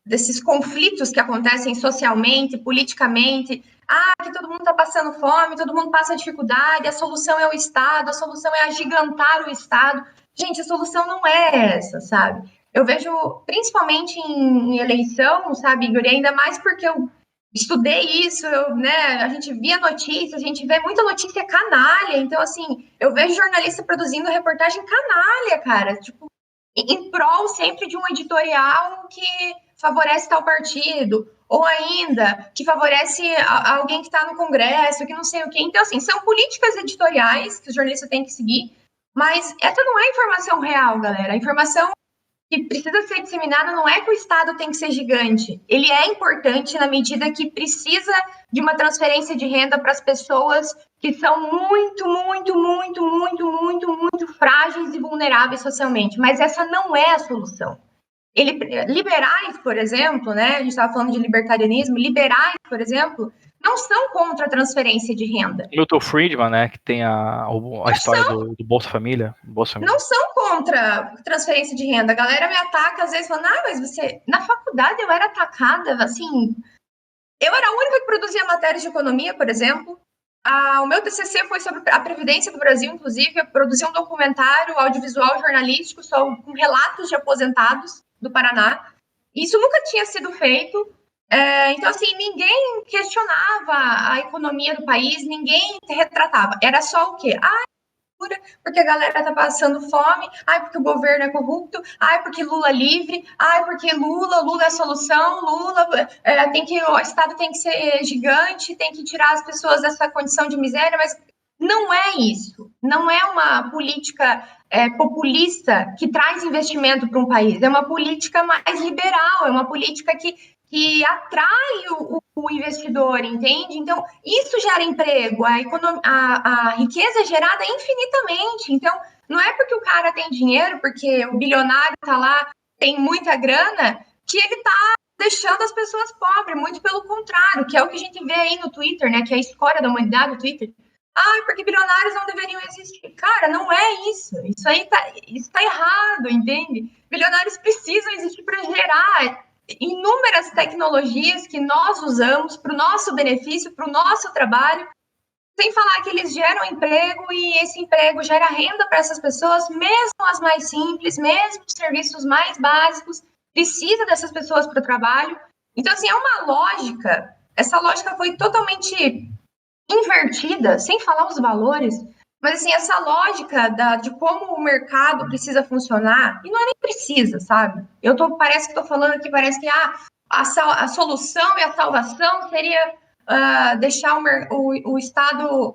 desses conflitos que acontecem socialmente, politicamente, que todo mundo está passando fome, todo mundo passa dificuldade, a solução é o Estado, a solução é agigantar o Estado. Gente, a solução não é essa, sabe? Eu vejo, principalmente em eleição, sabe, Igor, e ainda mais porque eu estudei isso, né, a gente via notícias, a gente vê muita notícia canalha, então, assim, eu vejo jornalista produzindo reportagem canalha, cara, tipo, em prol sempre de um editorial que favorece tal partido, ou ainda que favorece alguém que está no Congresso, que não sei o quê. Então, assim, são políticas editoriais que o jornalista tem que seguir, mas essa não é informação real, galera. A informação que precisa ser disseminada não é que o Estado tem que ser gigante. Ele é importante na medida que precisa de uma transferência de renda para as pessoas que são muito, muito, muito, muito, muito, muito frágeis e vulneráveis socialmente. Mas essa não é a solução. Liberais, por exemplo, né? A gente estava falando de libertarianismo. Liberais, por exemplo, não são contra a transferência de renda. Milton Friedman, né, que tem a história do Bolsa Família. Não são contra transferência de renda. A galera me ataca às vezes falando, mas você. Na faculdade eu era atacada, assim. Eu era a única que produzia matérias de economia, por exemplo. O meu TCC foi sobre a Previdência do Brasil, inclusive. Eu produzi um documentário audiovisual jornalístico com relatos de aposentados do Paraná. Isso nunca tinha sido feito. Então, assim, ninguém questionava a economia do país, ninguém retratava. Era só o quê? Porque a galera tá passando fome, porque o governo é corrupto, porque Lula é livre, porque Lula é a solução, Lula o Estado tem que ser gigante, tem que tirar as pessoas dessa condição de miséria, mas não é isso. Não é uma política populista que traz investimento para um país. É uma política mais liberal, é uma política que atrai o investidor, entende? Então, isso gera emprego, a riqueza é gerada infinitamente. Então, não é porque o cara tem dinheiro, porque o bilionário está lá, tem muita grana, que ele está deixando as pessoas pobres, muito pelo contrário, que é o que a gente vê aí no Twitter, né? Que é a escória da humanidade, o Twitter. Porque bilionários não deveriam existir. Cara, não é isso. Isso tá errado, entende? Bilionários precisam existir para gerar inúmeras tecnologias que nós usamos para o nosso benefício, para o nosso trabalho, sem falar que eles geram emprego e esse emprego gera renda para essas pessoas, mesmo as mais simples, mesmo os serviços mais básicos, precisa dessas pessoas para o trabalho. Então, assim, é uma lógica. Essa lógica foi totalmente invertida, sem falar os valores, mas assim, essa lógica de como o mercado precisa funcionar, e não é nem precisa, sabe? Parece que estou falando aqui, parece que a solução e a salvação seria deixar o Estado.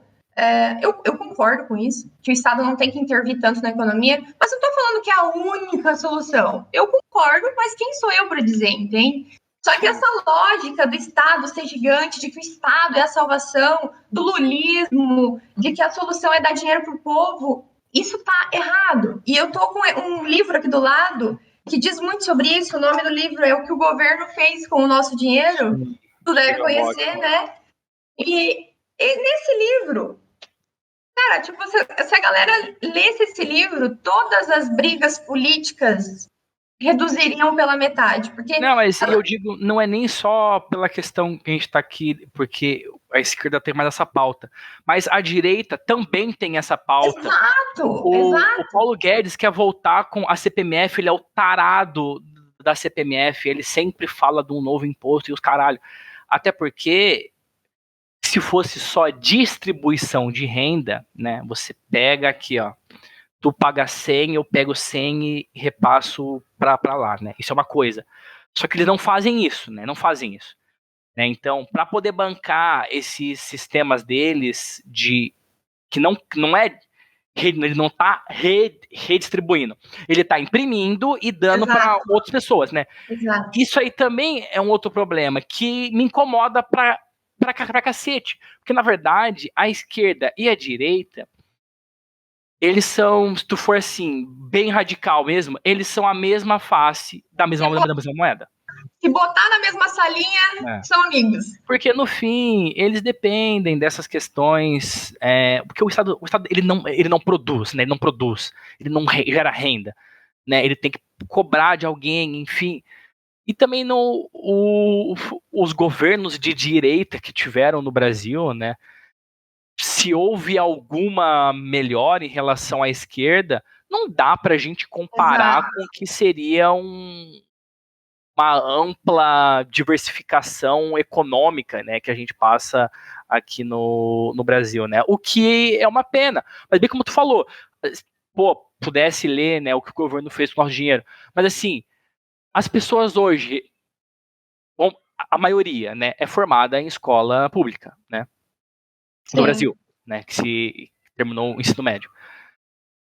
Eu concordo com isso, que o Estado não tem que intervir tanto na economia, mas não estou falando que é a única solução. Eu concordo, mas quem sou eu para dizer, entende? Só que essa lógica do Estado ser gigante, de que o Estado é a salvação, do lulismo, de que a solução é dar dinheiro para o povo, isso está errado. E eu estou com um livro aqui do lado que diz muito sobre isso. O nome do livro é O que o Governo Fez com o Nosso Dinheiro. Tu deve conhecer, né? E nesse livro, cara, tipo, se a galera lesse esse livro, todas as brigas políticas reduziriam pela metade, porque Não, mas eu digo, não é nem só pela questão que a gente está aqui, porque a esquerda tem mais essa pauta, mas a direita também tem essa pauta. Exato. O Paulo Guedes quer voltar com a CPMF, ele é o tarado da CPMF, ele sempre fala de um novo imposto e os caralho. Até porque, se fosse só distribuição de renda, né, você pega aqui, ó, tu paga 100, eu pego 100 e repasso pra lá, né? Isso é uma coisa. Só que eles não fazem isso, né? Não fazem isso. Né? Então, para poder bancar esses sistemas deles de que não é, ele não está redistribuindo, ele está imprimindo e dando para outras pessoas, né? Exato. Isso aí também é um outro problema que me incomoda pra cacete, porque na verdade a esquerda e a direita, eles são, se tu for assim, bem radical mesmo, eles são a mesma face da mesma moeda. Se botar na mesma salinha, são amigos. Porque no fim, eles dependem dessas questões, porque o Estado ele não produz, né? Ele não gera renda, né? Ele tem que cobrar de alguém, enfim. E também os governos de direita que tiveram no Brasil, né? Se houve alguma melhora em relação à esquerda, não dá para a gente comparar com o que seria uma ampla diversificação econômica, né, que a gente passa aqui no Brasil, né? O que é uma pena. Mas bem como tu falou, pô, pudesse ler, né, o que o governo fez com o nosso dinheiro. Mas assim, as pessoas hoje, bom, a maioria, né, é formada em escola pública, né? Sim. No Brasil, né, que se terminou o ensino médio.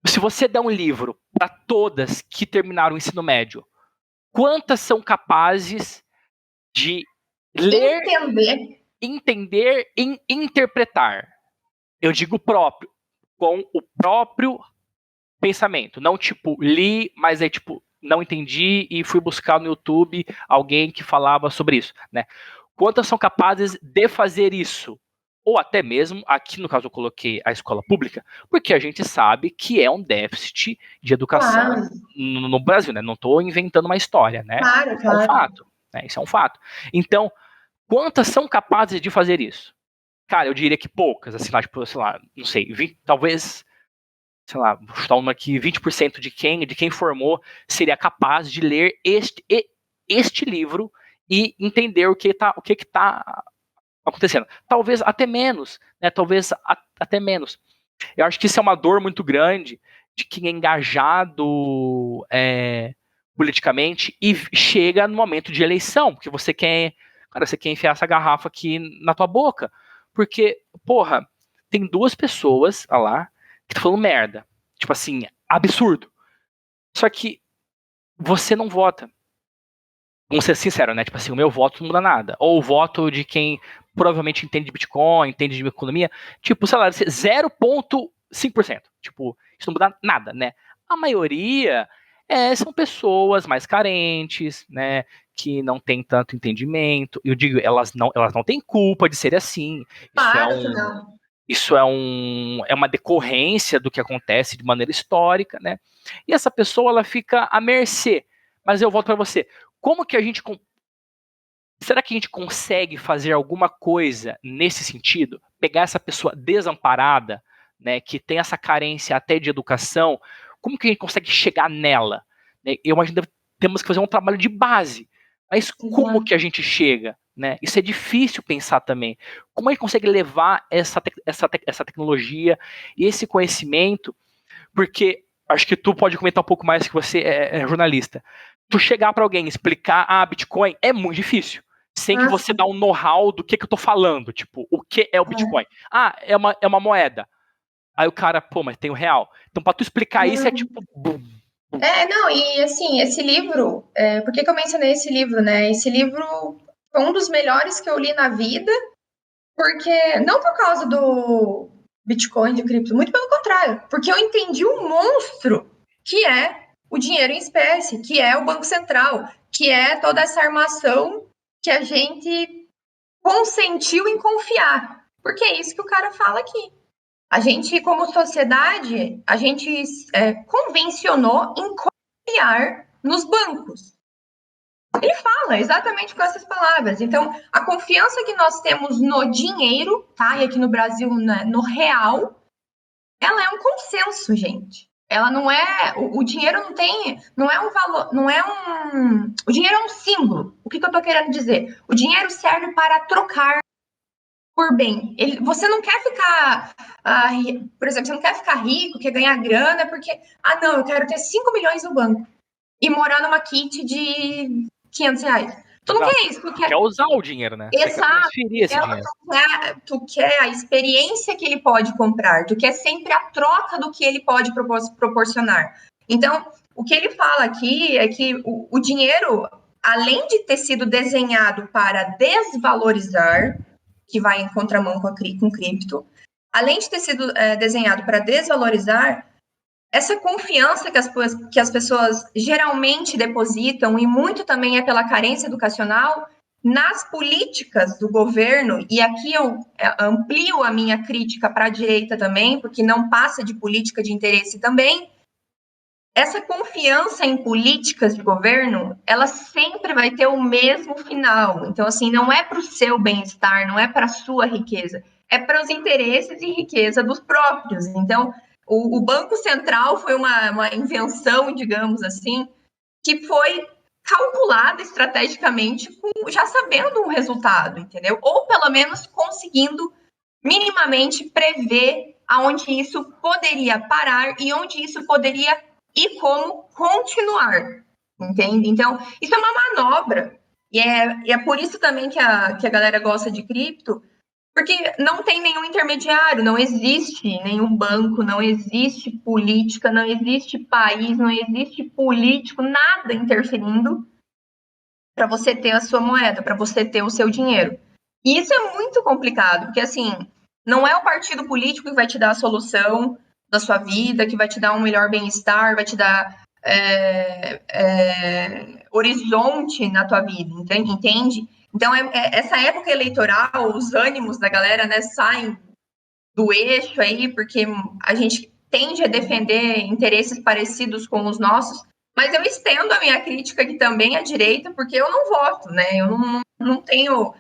Se você der um livro para todas que terminaram o ensino médio, quantas são capazes de ler, entender e interpretar? Eu digo próprio, com o próprio pensamento. Não tipo, li, mas é tipo, não entendi e fui buscar no YouTube alguém que falava sobre isso, né? Quantas são capazes de fazer isso? Ou até mesmo, aqui no caso eu coloquei a escola pública, porque a gente sabe que é um déficit de educação no Brasil, né? Não estou inventando uma história, né? Claro. É um fato, né? Isso é um fato. Então, quantas são capazes de fazer isso? Cara, eu diria que poucas, assim, lá, tipo, sei lá, não sei, 20, talvez, sei lá, vou chutar uma aqui, 20% de quem formou seria capaz de ler este livro e entender o que tá acontecendo. Talvez até menos, né? Talvez até menos. Eu acho que isso é uma dor muito grande de quem é engajado politicamente e chega no momento de eleição, porque você quer enfiar essa garrafa aqui na tua boca. Porque, porra, tem duas pessoas lá que estão falando merda. Tipo assim, absurdo. Só que você não vota. Vamos ser sinceros, né? Tipo assim, o meu voto não muda nada. Ou o voto de quem provavelmente entende de Bitcoin, entende de economia, tipo, sei lá, 0,5%. Tipo, isso não muda nada, né? A maioria são pessoas mais carentes, né? Que não têm tanto entendimento. Eu digo, elas não têm culpa de ser assim. Claro que não. Isso é uma decorrência do que acontece de maneira histórica, né? E essa pessoa, ela fica à mercê. Mas eu volto para você. Como que será que a gente consegue fazer alguma coisa nesse sentido? Pegar essa pessoa desamparada, né, que tem essa carência até de educação, como que a gente consegue chegar nela? Eu imagino que temos que fazer um trabalho de base. Mas como que a gente chega? Né? Isso é difícil pensar também. Como a gente consegue levar essa tecnologia e esse conhecimento? Porque acho que tu pode comentar um pouco mais, que você é jornalista. Tu chegar para alguém e explicar Bitcoin é muito difícil. Sem que você dá um know-how do que eu tô falando. Tipo, o que é o Bitcoin? É uma moeda. Aí o cara, pô, mas tem o real. Então, pra tu explicar isso, é tipo. Não, e assim, esse livro, por que eu mencionei esse livro, né? Esse livro foi um dos melhores que eu li na vida, porque, não por causa do Bitcoin, de cripto, muito pelo contrário, porque eu entendi o monstro que é o dinheiro em espécie, que é o Banco Central, que é toda essa armação que a gente consentiu em confiar. Porque é isso que o cara fala aqui. A gente, como sociedade, a gente convencionou em confiar nos bancos. Ele fala exatamente com essas palavras. Então, a confiança que nós temos no dinheiro, tá? E aqui no Brasil, né, no real, ela é um consenso, gente. Ela não é. O dinheiro não tem. Não é um valor. Não é um. O dinheiro é um símbolo. O que eu tô querendo dizer? O dinheiro serve para trocar por bem. Você não quer ficar, por exemplo, você não quer ficar rico, quer ganhar grana, porque, não, eu quero ter 5 milhões no banco e morar numa kit de R$500. Tu não quer isso, tu quer usar o dinheiro, né? Exato. Você quer transferir esse dinheiro. Tu quer a experiência que ele pode comprar, tu quer sempre a troca do que ele pode proporcionar. Então, o que ele fala aqui é que o dinheiro, além de ter sido desenhado para desvalorizar, que vai em contramão com cripto, além de ter sido desenhado para desvalorizar, essa confiança que as pessoas geralmente depositam, e muito também é pela carência educacional, nas políticas do governo, e aqui eu amplio a minha crítica para a direita também, porque não passa de política de interesse também, essa confiança em políticas de governo, ela sempre vai ter o mesmo final. Então, assim, não é para o seu bem-estar, não é para a sua riqueza, é para os interesses e riqueza dos próprios. Então, o Banco Central foi uma invenção, digamos assim, que foi calculada estrategicamente, já sabendo um resultado, entendeu? Ou pelo menos conseguindo minimamente prever aonde isso poderia parar e onde isso poderia e como continuar, entende? Então, isso é uma manobra. E é por isso também que a galera gosta de cripto, porque não tem nenhum intermediário, não existe nenhum banco, não existe política, não existe país, não existe político, nada interferindo para você ter a sua moeda, para você ter o seu dinheiro. E isso é muito complicado, porque assim, não é o partido político que vai te dar a solução da sua vida, que vai te dar um melhor bem-estar, vai te dar horizonte na tua vida, entende? Então, essa época eleitoral, os ânimos da galera, né, saem do eixo aí, porque a gente tende a defender interesses parecidos com os nossos, mas eu estendo a minha crítica aqui também à direita, porque eu não voto, né? Eu não tenho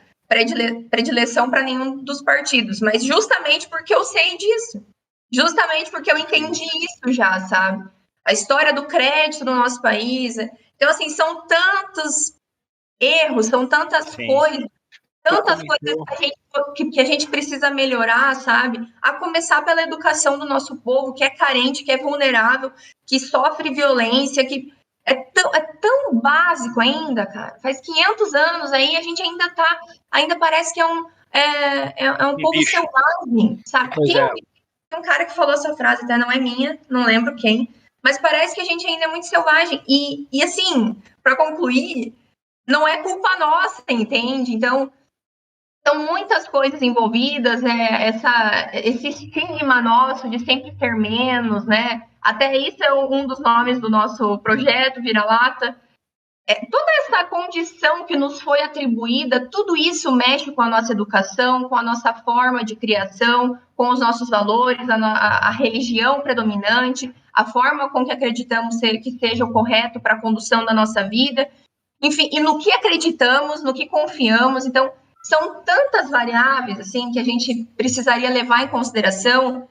predileção para nenhum dos partidos, mas justamente porque eu sei disso, justamente porque eu entendi isso já, sabe? A história do crédito no nosso país. Então, assim, são tantos erros, são tantas coisas que a gente precisa melhorar, sabe? A começar pela educação do nosso povo, que é carente, que é vulnerável, que sofre violência, que é tão básico ainda, cara. Faz 500 anos aí, a gente ainda parece que é um povo bicho. selvagem, sabe? Tem um cara que falou essa frase, até não é minha, não lembro quem, mas parece que a gente ainda é muito selvagem. E assim, para concluir, não é culpa nossa, entende? Então, são muitas coisas envolvidas, esse estigma nosso de sempre ter menos, né? Até isso é um dos nomes do nosso projeto, Vira-Lata. Toda essa condição que nos foi atribuída, tudo isso mexe com a nossa educação, com a nossa forma de criação, com os nossos valores, a religião predominante, a forma com que acreditamos que seja o correto para a condução da nossa vida, enfim, e no que acreditamos, no que confiamos. Então, são tantas variáveis assim que a gente precisaria levar em consideração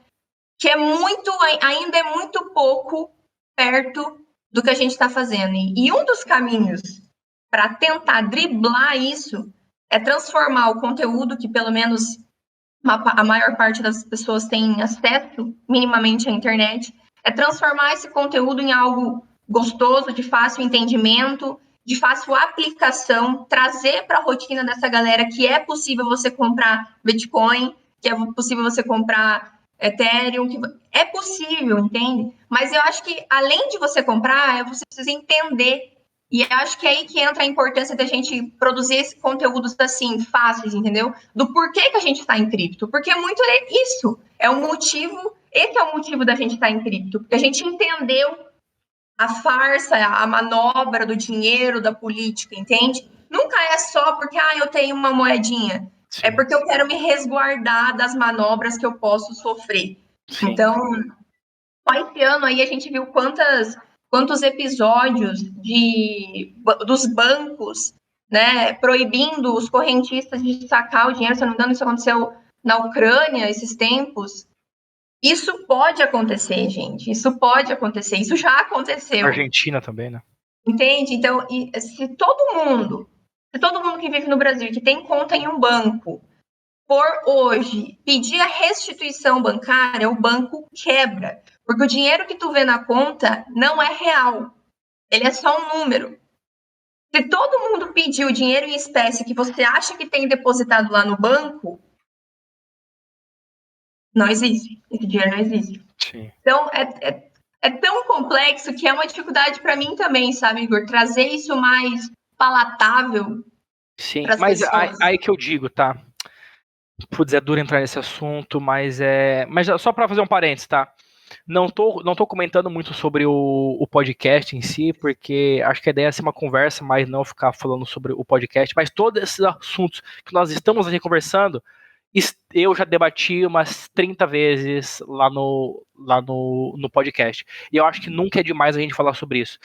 que ainda é muito pouco perto do que a gente está fazendo. E um dos caminhos para tentar driblar isso é transformar o conteúdo que pelo menos a maior parte das pessoas tem acesso minimamente à internet, é transformar esse conteúdo em algo gostoso, de fácil entendimento, de fácil aplicação, trazer para a rotina dessa galera que é possível você comprar Bitcoin, que é possível você comprar Ethereum, que é possível, entende? Mas eu acho que além de você comprar, você precisa entender. E eu acho que é aí que entra a importância da gente produzir esses conteúdos assim, fáceis, entendeu? Do porquê que a gente está em cripto. Porque muito é isso. Esse é o motivo da gente estar em cripto. Porque a gente entendeu a farsa, a manobra do dinheiro, da política, entende? Nunca é só porque eu tenho uma moedinha. Sim. É porque eu quero me resguardar das manobras que eu posso sofrer. Sim. Então, só esse ano aí a gente viu quantos episódios dos bancos, né, proibindo os correntistas de sacar o dinheiro. Se eu não me engano, isso aconteceu na Ucrânia esses tempos. Isso pode acontecer, gente. Isso pode acontecer. Isso já aconteceu. Argentina também, né? Entende? Então, se todo mundo que vive no Brasil, que tem conta em um banco, por hoje pedir a restituição bancária, o banco quebra. Porque o dinheiro que tu vê na conta não é real. Ele é só um número. Se todo mundo pedir o dinheiro em espécie que você acha que tem depositado lá no banco, não existe. Esse dinheiro não existe. Sim. Então, é tão complexo que é uma dificuldade para mim também, sabe, Igor? Trazer isso mais palatável para Sim, as mas pessoas. aí que eu digo, tá? Putz, é duro entrar nesse assunto, mas Mas só para fazer um parênteses, tá? Não tô comentando muito sobre o podcast em si, porque acho que a ideia é ser uma conversa, mas não ficar falando sobre o podcast. Mas todos esses assuntos que nós estamos aqui conversando, eu já debati umas 30 vezes lá no podcast. E eu acho que nunca é demais a gente falar sobre isso.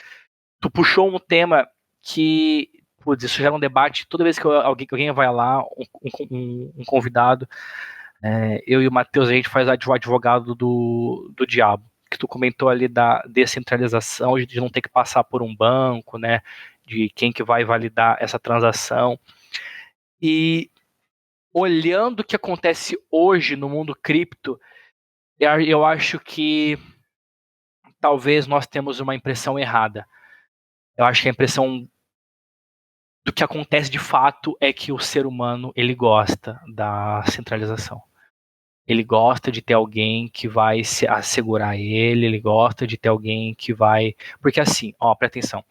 Tu puxou um tema que, putz, isso gera um debate toda vez que alguém vai lá, um convidado. Eu e o Matheus, a gente faz o advogado do diabo. Que tu comentou ali da descentralização, de não ter que passar por um banco, né? De quem que vai validar essa transação. E olhando o que acontece hoje no mundo cripto, eu acho que talvez nós temos uma impressão errada. Eu acho que a impressão do que acontece de fato é que o ser humano ele gosta da centralização. Ele gosta de ter alguém que vai se assegurar ele gosta de ter alguém que vai. Porque assim, ó, presta atenção.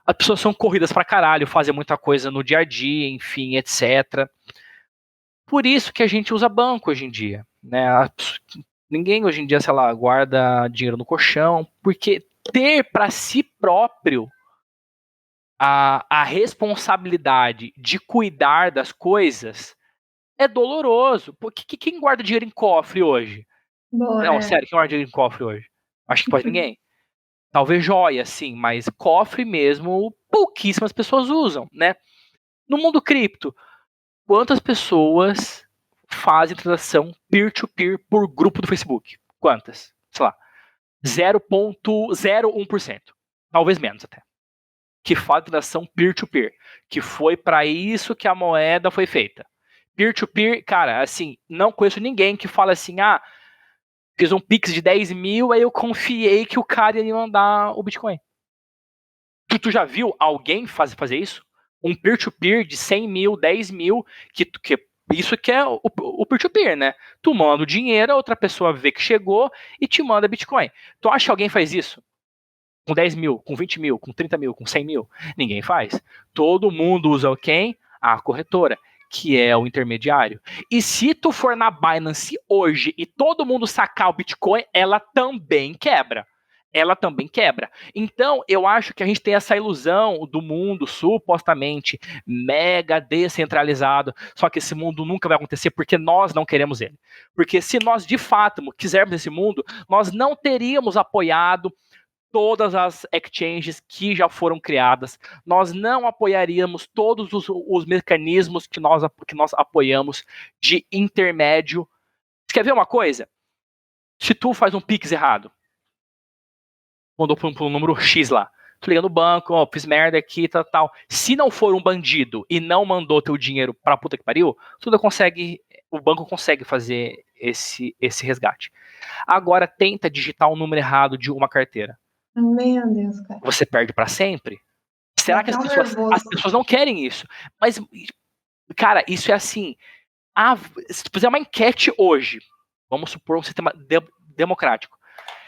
As pessoas são corridas pra caralho, fazem muita coisa no dia a dia, enfim, etc. Por isso que a gente usa banco hoje em dia, né? Ninguém hoje em dia, sei lá, guarda dinheiro no colchão, porque ter para si próprio a responsabilidade de cuidar das coisas é doloroso. Porque quem guarda dinheiro em cofre hoje? Boa, Não, sério, quem guarda dinheiro em cofre hoje? Acho que quase ninguém. Talvez joia, sim, mas cofre mesmo pouquíssimas pessoas usam, né? No mundo cripto, quantas pessoas fazem transação peer-to-peer por grupo do Facebook? Quantas? Sei lá, 0,01%. Talvez menos até. Que faz transação peer-to-peer. Que foi para isso que a moeda foi feita. Peer-to-peer, cara, assim, não conheço ninguém que fala assim, fiz um Pix de 10 mil, aí eu confiei que o cara ia me mandar o Bitcoin. Tu já viu alguém fazer isso? Um peer-to-peer de 100 mil, 10 mil, que isso que é o peer-to-peer, né? Tu manda o dinheiro, a outra pessoa vê que chegou e te manda Bitcoin. Tu acha que alguém faz isso? Com 10 mil, com 20 mil, com 30 mil, com 100 mil? Ninguém faz. Todo mundo usa quem? A corretora, que é o intermediário. E se tu for na Binance hoje e todo mundo sacar o Bitcoin, ela também quebra. Ela também quebra. Então, eu acho que a gente tem essa ilusão do mundo supostamente mega descentralizado, só que esse mundo nunca vai acontecer porque nós não queremos ele. Porque se nós de fato quisermos esse mundo, nós não teríamos apoiado todas as exchanges que já foram criadas, nós não apoiaríamos todos os mecanismos que nós apoiamos de intermédio. Você quer ver uma coisa? Se tu faz um Pix errado, mandou para um número X lá, tu liga no banco, fiz merda aqui, tal. Se não for um bandido e não mandou teu dinheiro pra puta que pariu, o banco consegue fazer esse resgate. Agora tenta digitar um número errado de uma carteira. Meu Deus, cara. Você perde para sempre? Dá Será que até as um pessoas, nervoso. as pessoas não querem isso? Mas, cara, isso é assim. Se tu fizer uma enquete hoje, vamos supor um sistema democrático,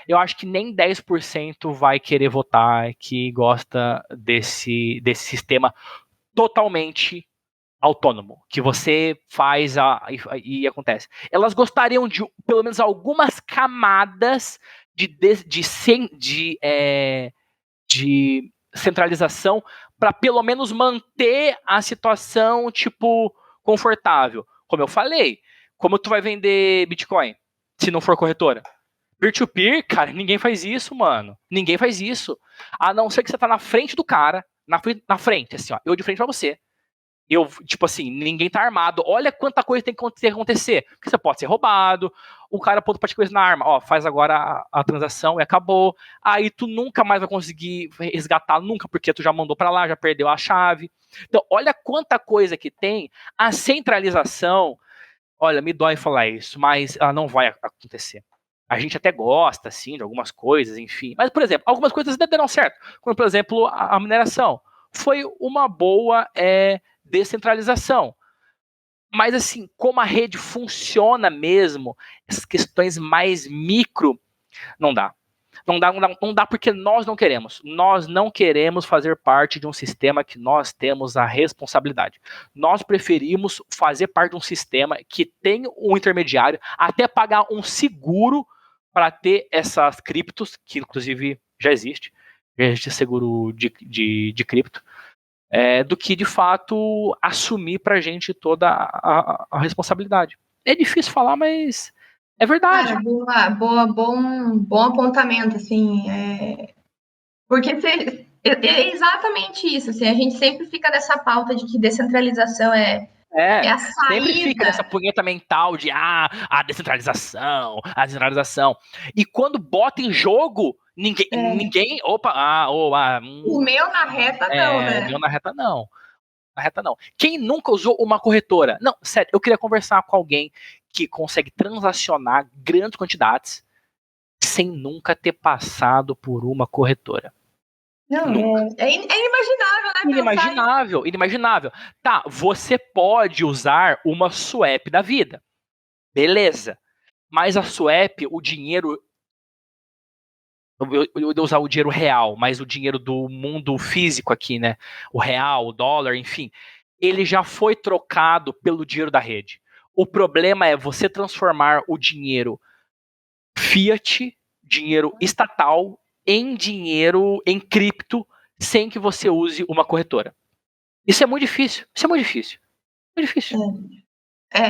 eu acho que nem 10% vai querer votar que gosta desse sistema totalmente autônomo, que você faz e acontece. Elas gostariam de pelo menos algumas camadas de centralização para pelo menos manter a situação, tipo, confortável. Como eu falei, como tu vai vender Bitcoin se não for corretora? Peer-to-peer, cara, ninguém faz isso, mano. Ninguém faz isso. A não ser que você tá na frente do cara, na frente, assim, ó, eu de frente pra você. Eu, tipo assim, ninguém tá armado. Olha quanta coisa tem que acontecer. Porque você pode ser roubado, o cara pode te coisa na arma. Ó, faz agora a transação e acabou. Aí tu nunca mais vai conseguir resgatar, nunca, porque tu já mandou para lá, já perdeu a chave. Então, olha quanta coisa que tem. A centralização, olha, me dói falar isso, mas ela não vai acontecer. A gente até gosta, assim, de algumas coisas, enfim. Mas, por exemplo, algumas coisas deram certo. Como, por exemplo, a mineração. foi uma boa descentralização. Mas, assim, como a rede funciona mesmo, essas questões mais micro, não dá. Não dá porque nós não queremos. Nós não queremos fazer parte de um sistema que nós temos a responsabilidade. Nós preferimos fazer parte de um sistema que tem um intermediário, até pagar um seguro para ter essas criptos, que inclusive já existe seguro de cripto, do que de fato assumir para a gente toda a responsabilidade. É difícil falar, mas é verdade. Cara, bom apontamento, assim, porque é exatamente isso, assim, a gente sempre fica nessa pauta de que descentralização é a Sempre fica nessa saída. punheta mental de a descentralização. E quando bota em jogo, ninguém O meu na reta não, o meu né? na reta não. Na reta não. Quem nunca usou uma corretora? Não, sério, eu queria conversar com alguém que consegue transacionar grandes quantidades sem nunca ter passado por uma corretora. Não, Nunca. é inimaginável, né, pensar isso. Inimaginável, inimaginável. Tá, você pode usar uma swap da vida. Beleza. Mas a swap, o dinheiro. Eu vou usar o dinheiro real, mas o dinheiro do mundo físico aqui, né? O real, o dólar, enfim. Ele já foi trocado pelo dinheiro da rede. O problema é você transformar o dinheiro fiat, dinheiro estatal, em dinheiro em cripto, sem que você use uma corretora. Isso é muito difícil. Isso é muito difícil. Muito difícil.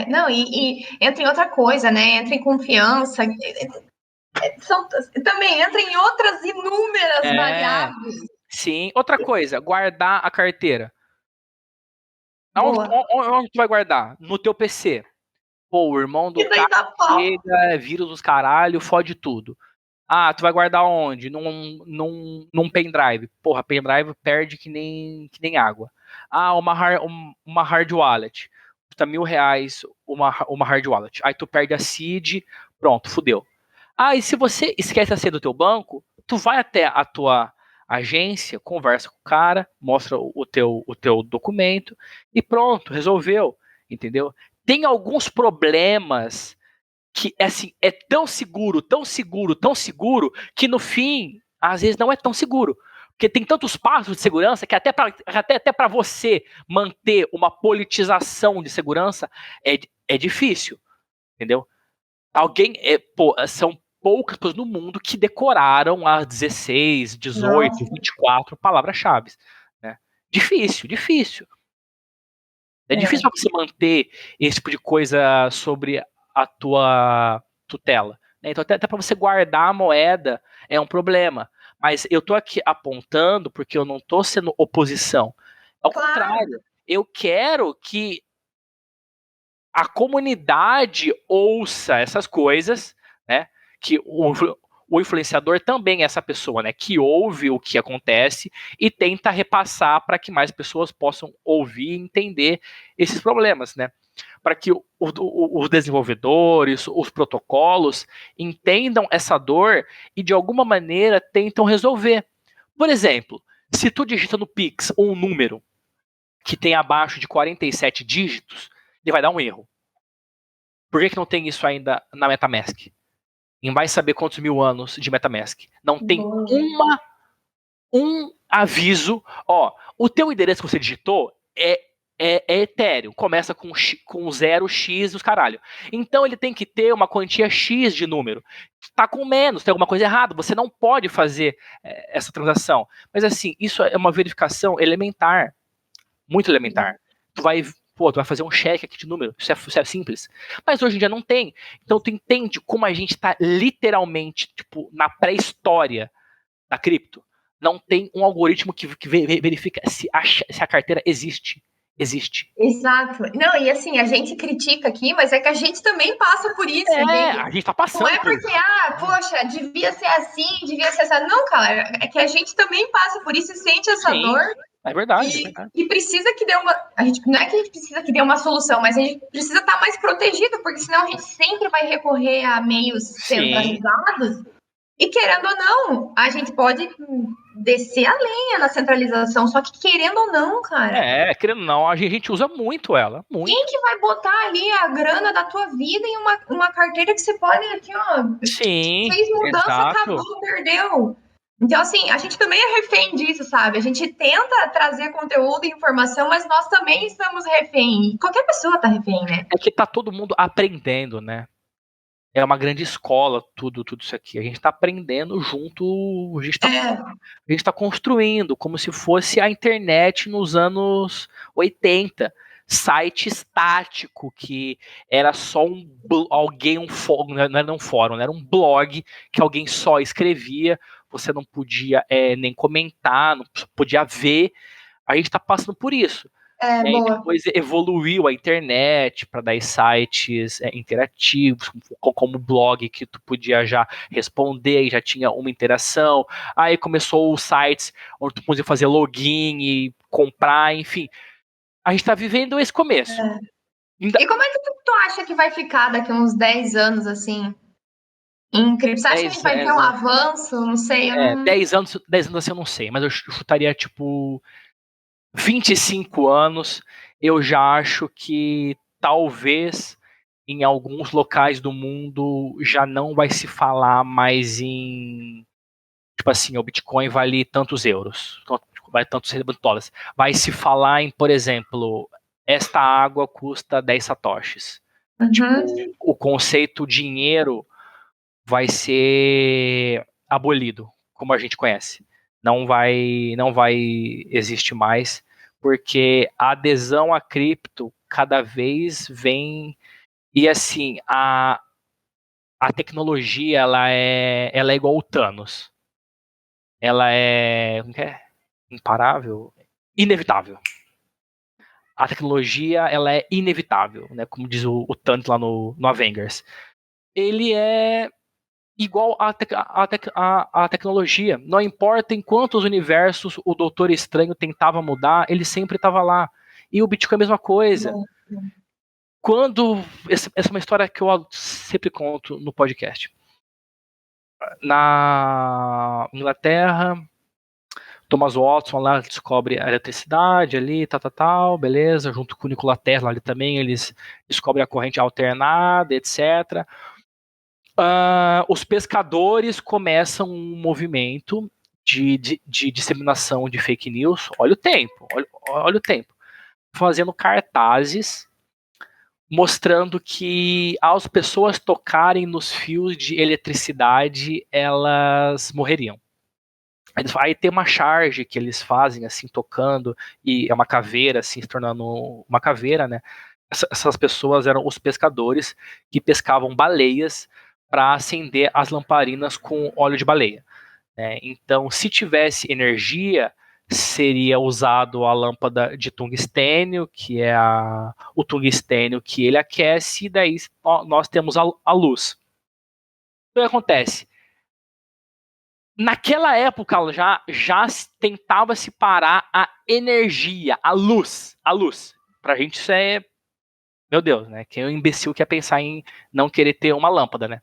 Não, e entra em outra coisa, né? Entra em confiança. Também entra em outras inúmeras É, variáveis. sim. Outra coisa, guardar a carteira. Boa. Onde tu vai guardar? No teu PC. Pô, o irmão do E daí cara dá pau. chega, vírus dos caralho, fode tudo. Ah, tu vai guardar onde? Num pendrive. Porra, pendrive perde que nem água. Ah, uma hard wallet. Custa R$ 1.000 uma hard wallet. Aí tu perde a seed, pronto, fudeu. Ah, e se você esquece a senha do teu banco, tu vai até a tua agência, conversa com o cara, mostra o teu documento e pronto, resolveu, entendeu? Tem alguns problemas que assim, é tão seguro, tão seguro, tão seguro, que no fim, às vezes não é tão seguro. Porque tem tantos passos de segurança que até para você manter uma politização de segurança é difícil, entendeu? São poucas pessoas no mundo que decoraram as 16, 18, Nossa, 24 palavras-chave. Né? Difícil, difícil. É difícil é. para você manter esse tipo de coisa sobre a tua tutela. Né? Então, até para você guardar a moeda é um problema. Mas eu estou aqui apontando porque eu não estou sendo oposição. Ao Claro. contrário, eu quero que a comunidade ouça essas coisas, né? Que o influenciador também é essa pessoa, né? Que ouve o que acontece e tenta repassar para que mais pessoas possam ouvir e entender esses problemas, né? Para que os desenvolvedores, os protocolos entendam essa dor e de alguma maneira tentam resolver. Por exemplo, se tu digita no Pix um número que tem abaixo de 47 dígitos, ele vai dar um erro. Por que não tem isso ainda na MetaMask? Em vai saber quantos mil anos de MetaMask. Não tem Boa. um aviso. Ó, o teu endereço que você digitou é etéreo. Começa com 0x dos caralho. Então ele tem que ter uma quantia X de número. Tá com menos, tem alguma coisa errada. Você não pode fazer essa transação. Mas assim, isso é uma verificação elementar. Muito elementar. Tu vai fazer um cheque aqui de número, isso é simples. Mas hoje em dia não tem. Então tu entende como a gente está literalmente, tipo, na pré-história da cripto. Não tem um algoritmo que verifica se a carteira existe. Existe. Exato. Não, e assim, a gente critica aqui, mas é que a gente também passa por isso, entende? A gente tá Não passando é por porque, isso. poxa, devia ser assim, devia ser assim. Não, cara, é que a gente também passa por isso e sente essa Sim, dor é verdade, é e, verdade. e precisa que dê uma. Não é que a gente precisa que dê uma solução, mas a gente precisa estar mais protegido, porque senão a gente sempre vai recorrer a meios Sim, centralizados e, querendo ou não, a gente pode descer a lenha na centralização, só que querendo ou não, cara. Querendo ou não, a gente usa muito ela, muito. Quem que vai botar ali a grana da tua vida em uma carteira que você pode aqui, ó, Sim, fez mudança, exato. acabou, perdeu. Então, assim, a gente também é refém disso, sabe? A gente tenta trazer conteúdo e informação, mas nós também estamos refém. Qualquer pessoa tá refém, né? É que tá todo mundo aprendendo, né? É uma grande escola, tudo isso aqui. A gente está aprendendo junto, a gente tá construindo, como se fosse a internet nos anos 80. Site estático, que era só alguém, não era um fórum, era um blog que alguém só escrevia, você não podia nem comentar, não podia ver. A gente está passando por isso. E aí Boa. depois evoluiu a internet para dar sites interativos, como o blog, que tu podia já responder e já tinha uma interação. Aí começou os sites onde tu podia fazer login e comprar, enfim. A gente está vivendo esse começo. E como é que tu acha que vai ficar daqui uns 10 anos, assim, em cripto? Você acha que a gente 10, vai ter um avanço? Não sei, eu não... 10 anos assim eu não sei, mas eu chutaria tipo 25 anos. Eu já acho que talvez em alguns locais do mundo já não vai se falar mais em, tipo assim, o Bitcoin vale tantos euros, vale tantos dólares. Vai se falar em, por exemplo, esta água custa 10 satoshis. Uhum. Tipo, o conceito dinheiro vai ser abolido, como a gente conhece. Não vai existir mais, porque a adesão a cripto cada vez vem. E assim, a tecnologia ela é igual o Thanos. Ela como que é? Imparável? Inevitável. A tecnologia ela é inevitável, né? Como diz o Thanos lá no Avengers. Ele é igual a tecnologia. Não importa em quantos universos o Doutor Estranho tentava mudar, ele sempre estava lá. E o Bitcoin é a mesma coisa. Quando. Essa é uma história que eu sempre conto no podcast. Na Inglaterra, Thomas Watson lá descobre a eletricidade ali, tal, beleza, junto com o Nikola Tesla ali também, eles descobrem a corrente alternada, etc. Os pescadores começam um movimento de disseminação de fake news. Olha o tempo, olha o tempo. Fazendo cartazes mostrando que ao as pessoas tocarem nos fios de eletricidade, elas morreriam. Aí tem uma charge que eles fazem, assim, tocando, e é uma caveira, assim, se tornando uma caveira, né? Essas pessoas eram os pescadores que pescavam baleias para acender as lamparinas com óleo de baleia, né? Então, se tivesse energia, seria usado a lâmpada de tungstênio, que é o tungstênio que ele aquece, e daí nós temos a luz. O que acontece? Naquela época já tentava se parar a energia, a luz. A luz. Pra gente isso é, meu Deus, né? Quem é um imbecil que ia pensar em não querer ter uma lâmpada, né?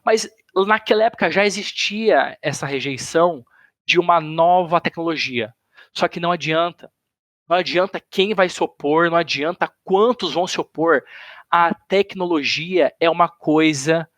Mas naquela época já existia essa rejeição de uma nova tecnologia. Só que não adianta. Não adianta quem vai se opor, não adianta quantos vão se opor. A tecnologia é uma coisa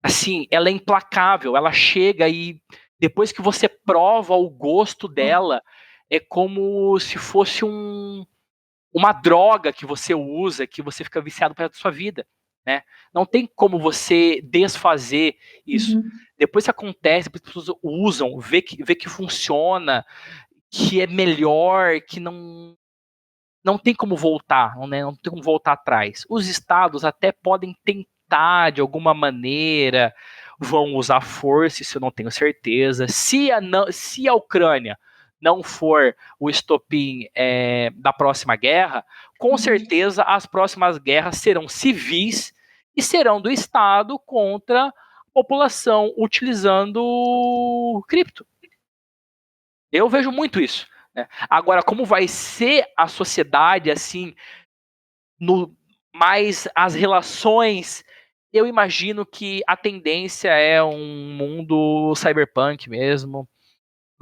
assim, ela é implacável, ela chega e depois que você prova o gosto dela, é como se fosse uma droga que você usa, que você fica viciado para a sua vida, né? Não tem como você desfazer isso. Uhum. Depois que acontece, depois as pessoas usam, vê que funciona, que é melhor, que não tem como voltar, né? Não tem como voltar atrás. Os estados até podem tentar de alguma maneira, vão usar força, isso eu não tenho certeza. Se a Ucrânia não for o estopim da próxima guerra, com certeza as próximas guerras serão civis e serão do Estado contra a população utilizando cripto. Eu vejo muito isso, né? Agora, como vai ser a sociedade assim, mais as relações, eu imagino que a tendência é um mundo cyberpunk mesmo,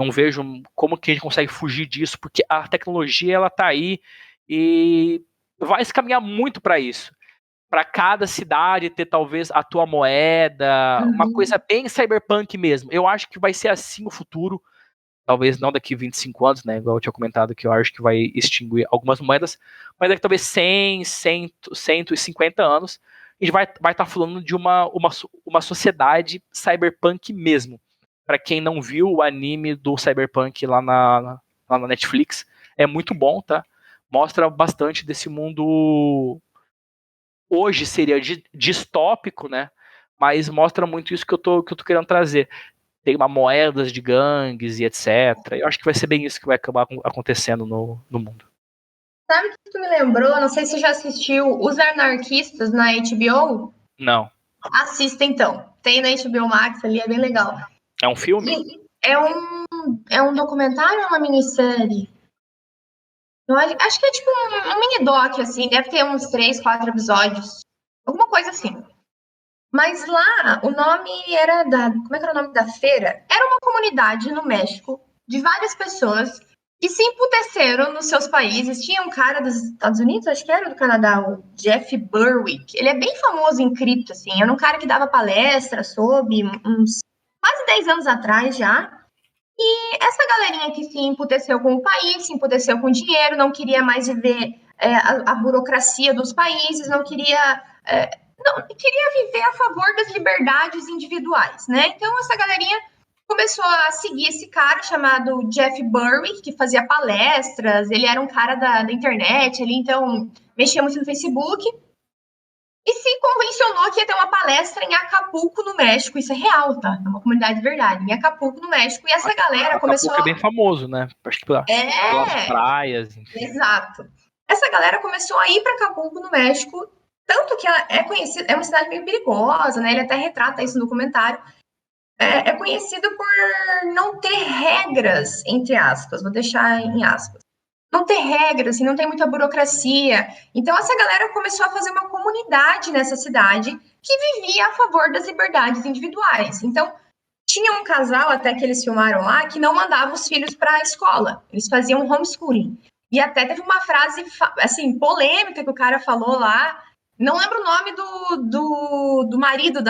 Não vejo como que a gente consegue fugir disso, porque a tecnologia ela tá aí e vai se caminhar muito para isso. Para cada cidade ter talvez a tua moeda, uma coisa bem cyberpunk mesmo. Eu acho que vai ser assim o futuro. Talvez não daqui 25 anos, né? Igual eu tinha comentado que eu acho que vai extinguir algumas moedas, mas daqui talvez 100, 150 anos, a gente vai estar falando de uma sociedade cyberpunk mesmo. Para quem não viu o anime do cyberpunk lá na Netflix, é muito bom, tá? Mostra bastante desse mundo hoje seria distópico, né? Mas mostra muito isso que eu tô querendo trazer. Tem uma moedas de gangues e etc. Eu acho que vai ser bem isso que vai acabar acontecendo no mundo. Sabe o que tu me lembrou? Não sei se você já assistiu Os Anarquistas na HBO. Não. Assista então. Tem na HBO Max ali, é bem legal. É um filme? É um documentário ou uma minissérie? Eu acho que é tipo um mini doc, assim, deve ter uns 3, 4 episódios. Alguma coisa assim. Mas lá, o nome era da. Como é que era o nome da feira? Era uma comunidade no México de várias pessoas que se emputeceram nos seus países. Tinha um cara dos Estados Unidos, acho que era do Canadá, o Jeff Berwick. Ele é bem famoso em cripto, assim. Era um cara que dava palestra sobre uns quase 10 anos atrás já. E essa galerinha que se emputeceu com o país, se emputeceu com o dinheiro, não queria mais viver a burocracia dos países, não queria. Não, queria viver a favor das liberdades individuais, né? Então, essa galerinha começou a seguir esse cara chamado Jeff Berwick, que fazia palestras, ele era um cara da internet, ele então mexia muito no Facebook, e se convencionou que ia ter uma palestra em Acapulco, no México. Isso é real, tá? É uma comunidade de verdade. Em Acapulco, no México. E essa galera começou... Acapulco é bem famoso, né? Acho que pelas praias, enfim. Exato. Essa galera começou a ir para Acapulco, no México. Tanto que ela é conhecida... É uma cidade meio perigosa, né? Ele até retrata isso no documentário. É conhecido por não ter regras, entre aspas. Vou deixar em aspas. Não ter regras, assim, não tem muita burocracia. Então, essa galera começou a fazer uma comunidade nessa cidade que vivia a favor das liberdades individuais. Então, tinha um casal, até que eles filmaram lá, que não mandava os filhos para a escola. Eles faziam homeschooling. E até teve uma frase, assim, polêmica que o cara falou lá. Não lembro o nome do marido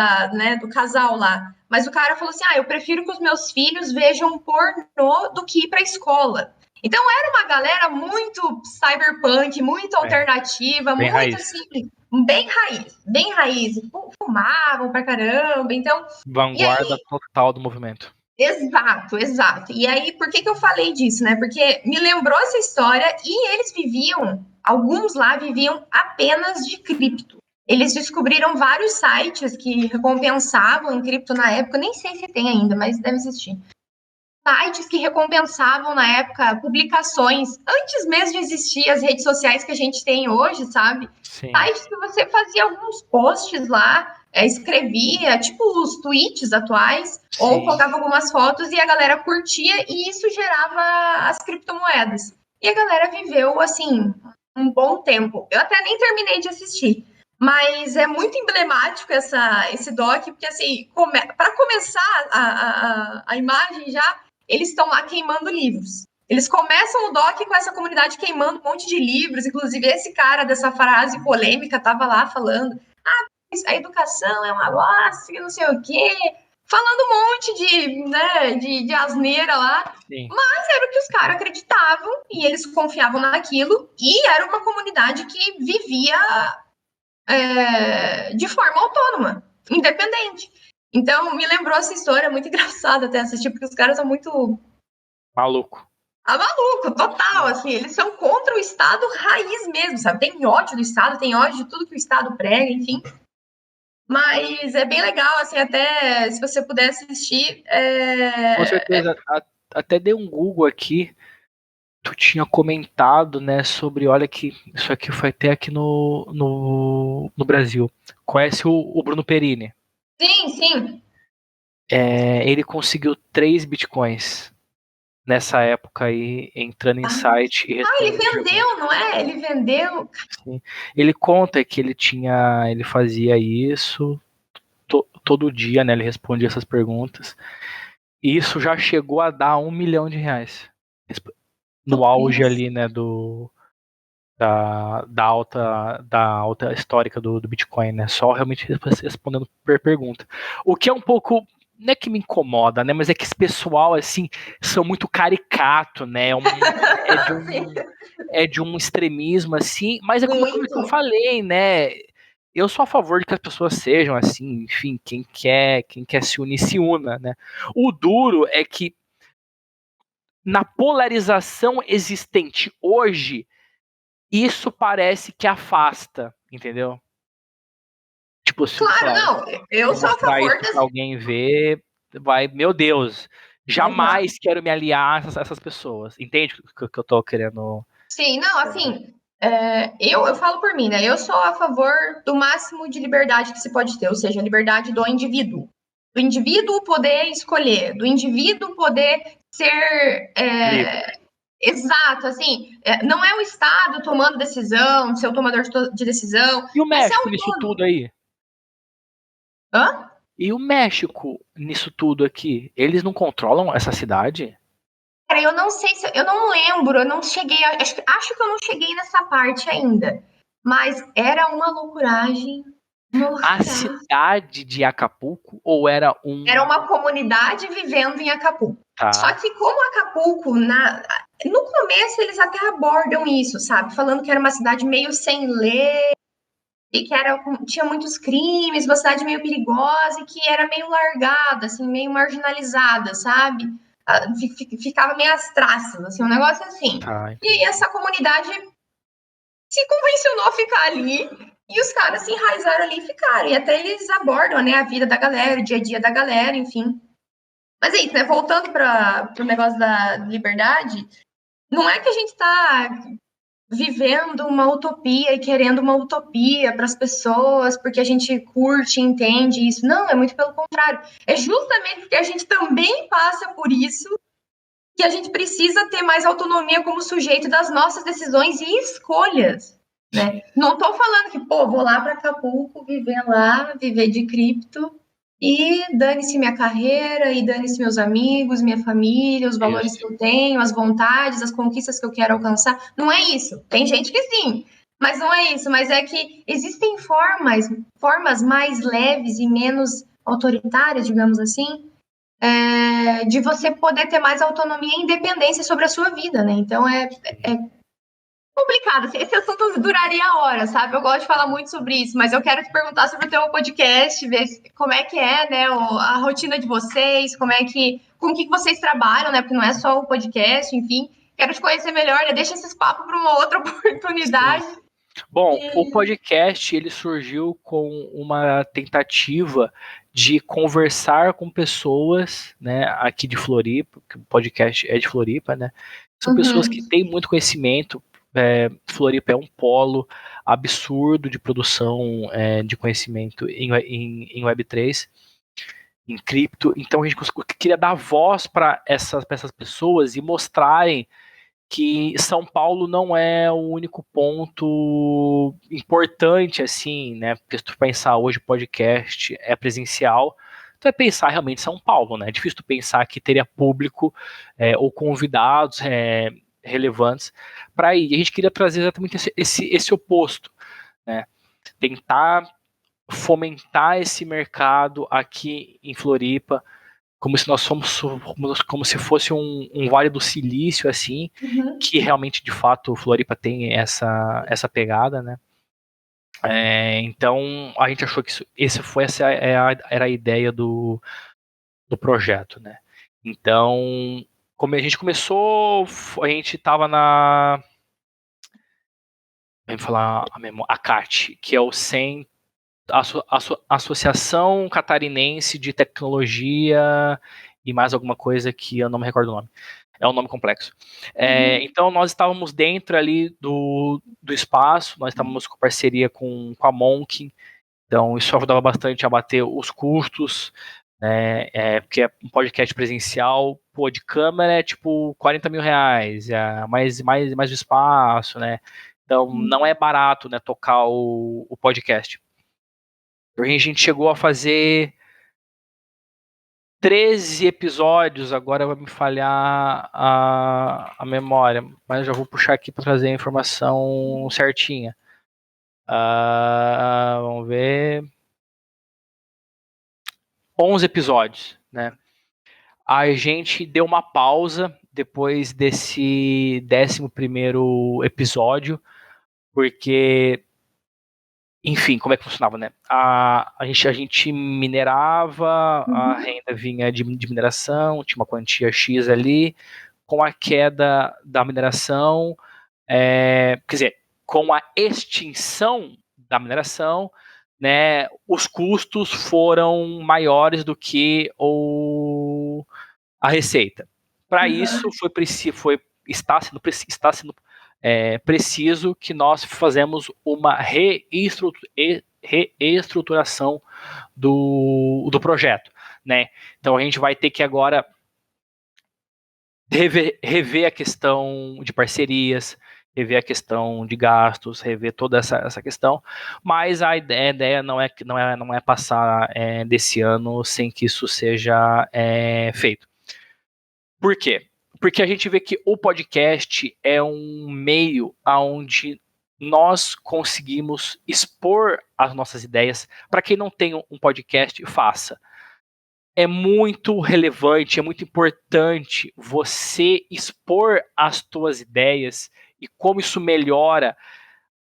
do casal lá. Mas o cara falou assim: eu prefiro que os meus filhos vejam pornô do que ir para a escola. Então era uma galera muito cyberpunk, muito alternativa, bem muito raiz. assim, bem raiz. Fumavam pra caramba, então... Vanguarda total do movimento. Exato, exato. E aí, por que eu falei disso, né? Porque me lembrou essa história e eles viviam, alguns lá viviam apenas de cripto. Eles descobriram vários sites que recompensavam em cripto na época, nem sei se tem ainda, mas deve existir. Sites que recompensavam na época publicações, antes mesmo de existir as redes sociais que a gente tem hoje, sabe? Sim. Sites que você fazia alguns posts lá, escrevia, tipo os tweets atuais, Sim. ou colocava algumas fotos e a galera curtia e isso gerava as criptomoedas. E a galera viveu, assim, um bom tempo. Eu até nem terminei de assistir, mas é muito emblemático esse doc, porque, assim, para começar a imagem já, eles estão lá queimando livros. Eles começam o doc com essa comunidade queimando um monte de livros, inclusive esse cara dessa frase polêmica estava lá falando: a educação é uma bosta, não sei o quê, falando um monte de asneira lá. Sim. Mas era o que os caras acreditavam e eles confiavam naquilo, e era uma comunidade que vivia de forma autônoma, independente. Então, me lembrou essa história, muito engraçada até assistir, porque os caras são muito... Maluco. Maluco, total, assim, eles são contra o Estado raiz mesmo, sabe? Tem ódio do Estado, tem ódio de tudo que o Estado prega, enfim. Mas é bem legal, assim, até se você puder assistir. Com certeza, até dei um Google aqui. Tu tinha comentado, né, sobre, olha que isso aqui foi até aqui no Brasil. Conhece o Bruno Perini? Sim, sim. Ele conseguiu 3 bitcoins nessa época aí, entrando em site e Ele respondendo. vendeu, não é? Ele vendeu. Sim. Ele conta que ele fazia isso todo dia, né? Ele respondia essas perguntas. Isso já chegou a dar R$ 1 milhão. No auge Nossa. ali, né, da alta histórica do Bitcoin, né? Só realmente respondendo por pergunta. O que é um pouco, não é que me incomoda, né? Mas é que esse pessoal, assim, são muito caricato, né? É de Sim, um, é de um extremismo, assim, mas é como que eu muito. falei, né? Eu sou a favor de que as pessoas sejam assim, enfim, quem quer se unir, se una, né? O duro é que na polarização existente hoje, isso parece que afasta, entendeu? Tipo, se, sei Claro, lá, não. Eu eu sou a mostrar favor isso das. pra alguém ver, vai, meu Deus, Exato. jamais quero me aliar a essas pessoas. Entende o que eu tô querendo? Sim, não, assim, eu falo por mim, né? Eu sou a favor do máximo de liberdade que se pode ter, ou seja, a liberdade do indivíduo. Do indivíduo poder escolher, do indivíduo poder ser Livre. exato, assim, não é o Estado tomando decisão, ser o tomador de decisão, E o mas ser México nisso tudo autônomo. aí? Hã? E o México nisso tudo aqui? Eles não controlam essa cidade? Cara, eu não sei se eu não lembro, eu não cheguei, acho que eu não cheguei nessa parte ainda. Mas era uma loucuragem, uma A loucuragem. cidade de Acapulco ou era Era um. uma comunidade vivendo em Acapulco. Só Tá. que como Acapulco, no começo eles até abordam isso, sabe? Falando que era uma cidade meio sem lei e que tinha muitos crimes, uma cidade meio perigosa e que era meio largada, assim, meio marginalizada, sabe? Ficava meio às traças, assim, um negócio assim. Tá, E aí entendi. essa comunidade se convencionou a ficar ali e os caras se enraizaram ali e ficaram. E até eles abordam, né, a vida da galera, o dia a dia da galera, enfim. Mas é isso, né? Voltando para o negócio da liberdade, não é que a gente está vivendo uma utopia e querendo uma utopia para as pessoas, porque a gente curte e entende isso. Não, é muito pelo contrário. É justamente porque a gente também passa por isso que a gente precisa ter mais autonomia como sujeito das nossas decisões e escolhas. Né? Não estou falando que, pô, vou lá para Acapulco, viver lá, viver de cripto, e dane-se minha carreira, e dane-se meus amigos, minha família, os valores que Isso. eu tenho, as vontades, as conquistas que eu quero alcançar. Não é isso. Tem gente que sim, mas não é isso. Mas é que existem formas mais leves e menos autoritárias, digamos assim, de você poder ter mais autonomia e independência sobre a sua vida, né? Então é complicado. Esse assunto duraria horas, sabe? Eu gosto de falar muito sobre isso, mas eu quero te perguntar sobre o teu podcast, ver como é que é, né, a rotina de vocês, com o que vocês trabalham, né? Porque não é só o podcast, enfim. Quero te conhecer melhor, né? Deixa esses papos para uma outra Sim. oportunidade. Bom, o E... podcast ele surgiu com uma tentativa de conversar com pessoas, né, aqui de Floripa, que o podcast é de Floripa, né? São pessoas que Uhum. têm muito conhecimento. Floripa é um polo absurdo de produção de conhecimento em Web3, em cripto. Então a gente queria dar voz para essas pessoas e mostrarem que São Paulo não é o único ponto importante, assim, né? Porque se tu pensar hoje podcast é presencial, tu vai pensar realmente em São Paulo, né? É difícil tu pensar que teria público ou convidados relevantes para ir. E a gente queria trazer exatamente esse oposto, né? Tentar fomentar esse mercado aqui em Floripa, como se nós fôssemos como se fosse um Vale do Silício, assim, Uhum. que realmente, de fato, Floripa tem essa pegada, né? Então, a gente achou que era a ideia do projeto, né? Então, como a gente começou, a gente estava vamos falar a CAT, que é o Centro Associação Catarinense de Tecnologia e mais alguma coisa que eu não me recordo o nome. É um nome complexo. Uhum. Então, nós estávamos dentro ali do espaço, nós estávamos com parceria com a Monk, então isso ajudava bastante a bater os custos, né? Porque é um podcast presencial, pô, de câmera é tipo R$ 40 mil, mais o espaço, né? Então, não é barato, né, tocar o podcast. A gente chegou a fazer 13 episódios, agora vai me falhar a memória, mas eu já vou puxar aqui para trazer a informação certinha. Vamos ver. 11 episódios, né? A gente deu uma pausa depois desse 11º episódio, porque, enfim, como é que funcionava, né? A gente minerava, a renda vinha de mineração, tinha uma quantia X ali. Com a queda da mineração, quer dizer, com a extinção da mineração, né, os custos foram maiores do que a receita. Para isso, está sendo preciso que nós fazemos uma reestruturação do projeto, né? Então a gente vai ter que agora rever a questão de parcerias, rever a questão de gastos, rever toda essa questão, mas a ideia não é passar desse ano sem que isso seja feito. Por quê? Porque a gente vê que o podcast é um meio onde nós conseguimos expor as nossas ideias. Para quem não tem um podcast, faça. É muito relevante, é muito importante você expor as tuas ideias e como isso melhora.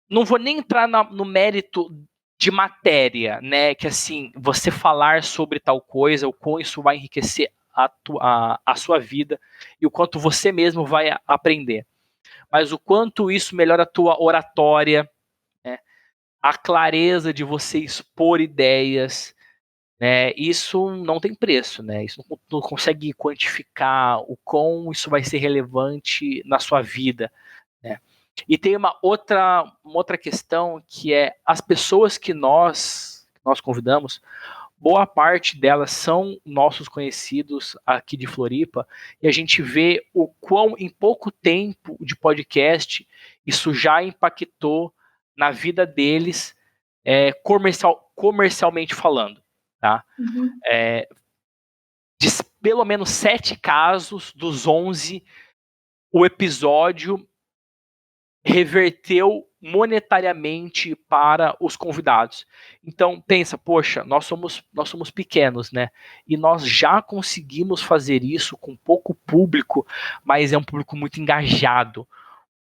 Não vou nem entrar no mérito de matéria, né? Que assim, você falar sobre tal coisa, o quão isso vai enriquecer a sua vida e o quanto você mesmo vai aprender. Mas o quanto isso melhora a tua oratória, né? A clareza de você expor ideias, né? Isso não tem preço, né? Isso não consegue quantificar o quão isso vai ser relevante na sua vida, né? E tem uma outra questão que é as pessoas que nós convidamos, boa parte delas são nossos conhecidos aqui de Floripa, e a gente vê o quão em pouco tempo de podcast isso já impactou na vida deles, comercialmente falando, tá? Uhum. De pelo menos 7 casos dos 11, o episódio reverteu monetariamente para os convidados. Então pensa, poxa, nós somos pequenos, né? E nós já conseguimos fazer isso com pouco público, mas é um público muito engajado. O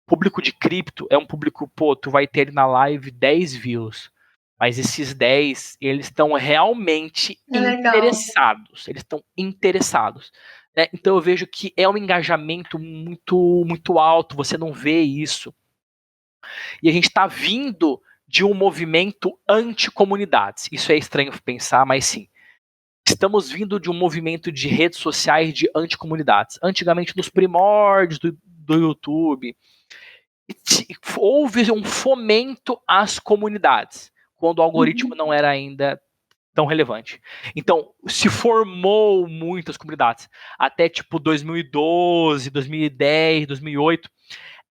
público de cripto é um público, pô, tu vai ter na live 10 views, mas esses 10, eles estão realmente interessados. Eles estão interessados. Né? Então eu vejo que é um engajamento muito, muito alto, você não vê isso. E a gente está vindo de um movimento anti-comunidades. Isso é estranho pensar, mas sim. Estamos vindo de um movimento de redes sociais de anti-comunidades. Antigamente, nos primórdios do YouTube, houve um fomento às comunidades, quando o algoritmo não era ainda tão relevante. Então, se formou muitas comunidades. Até tipo 2012, 2010, 2008,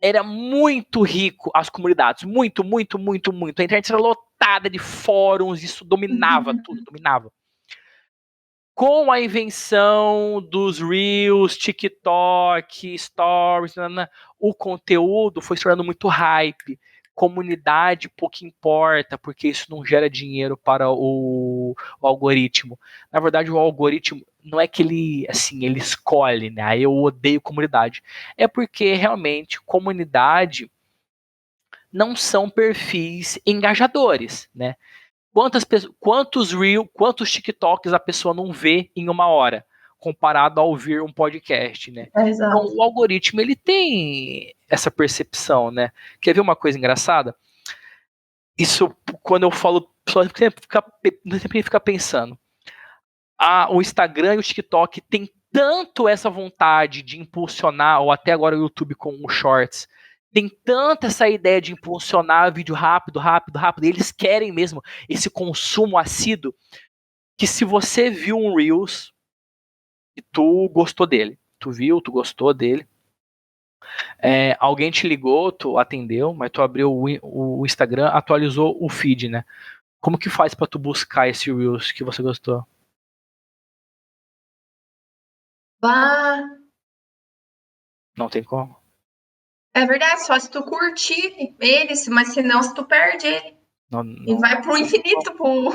era muito rico as comunidades, muito, muito, muito, muito. A internet era lotada de fóruns, isso dominava tudo, dominava. Com a invenção dos Reels, TikTok, Stories, o conteúdo foi se tornando muito hype. Comunidade pouco importa, porque isso não gera dinheiro para o algoritmo. Na verdade, o algoritmo não é que ele escolhe, né? Eu odeio comunidade. É porque realmente comunidade não são perfis engajadores, né? Quantos TikToks a pessoa não vê em uma hora, comparado a ouvir um podcast, né? Então, Exato. o algoritmo, ele tem essa percepção, né? Quer ver uma coisa engraçada? Isso, quando eu falo, sempre fica pensando. O Instagram e o TikTok tem tanto essa vontade de impulsionar, ou até agora o YouTube com os Shorts, tem tanta essa ideia de impulsionar vídeo rápido, rápido, rápido, e eles querem mesmo esse consumo assíduo, que se você viu um Reels e tu gostou dele, tu viu, tu gostou dele, alguém te ligou, tu atendeu, mas tu abriu o Instagram, atualizou o feed, né? Como que faz para tu buscar esse Reels que você gostou? Ah, Não tem como. é verdade, só se tu curtir ele, mas senão se tu perde ele. Não, E não, vai pro infinito, pro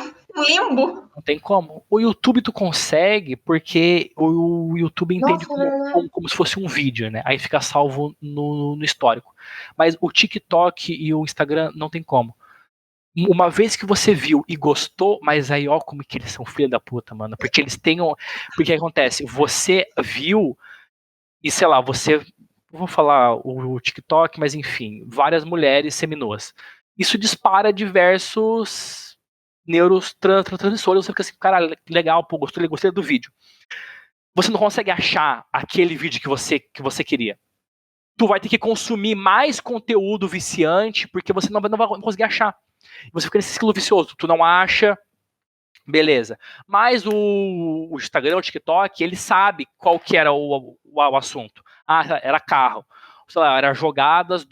limbo. não tem como. O YouTube tu consegue porque o YouTube entende Nossa, é como, verdade. como se fosse um vídeo, né? Aí fica salvo no histórico. Mas o TikTok e o Instagram não tem como. Uma vez que você viu e gostou, mas aí ó como que eles são filha da puta, mano. Porque eles têm um. Porque acontece, você viu e sei lá, você. Vou falar o TikTok, mas enfim, várias mulheres seminuas. Isso dispara diversos neurotransmissores. Você fica assim, cara, legal, pô, gostei do vídeo. Você não consegue achar aquele vídeo que você queria. Tu vai ter que consumir mais conteúdo viciante, porque você não vai conseguir achar. Você fica nesse ciclo vicioso. Tu não acha, beleza. Mas o Instagram, o TikTok, ele sabe qual que era o assunto. Ah, era carro. Sei lá, era jogadas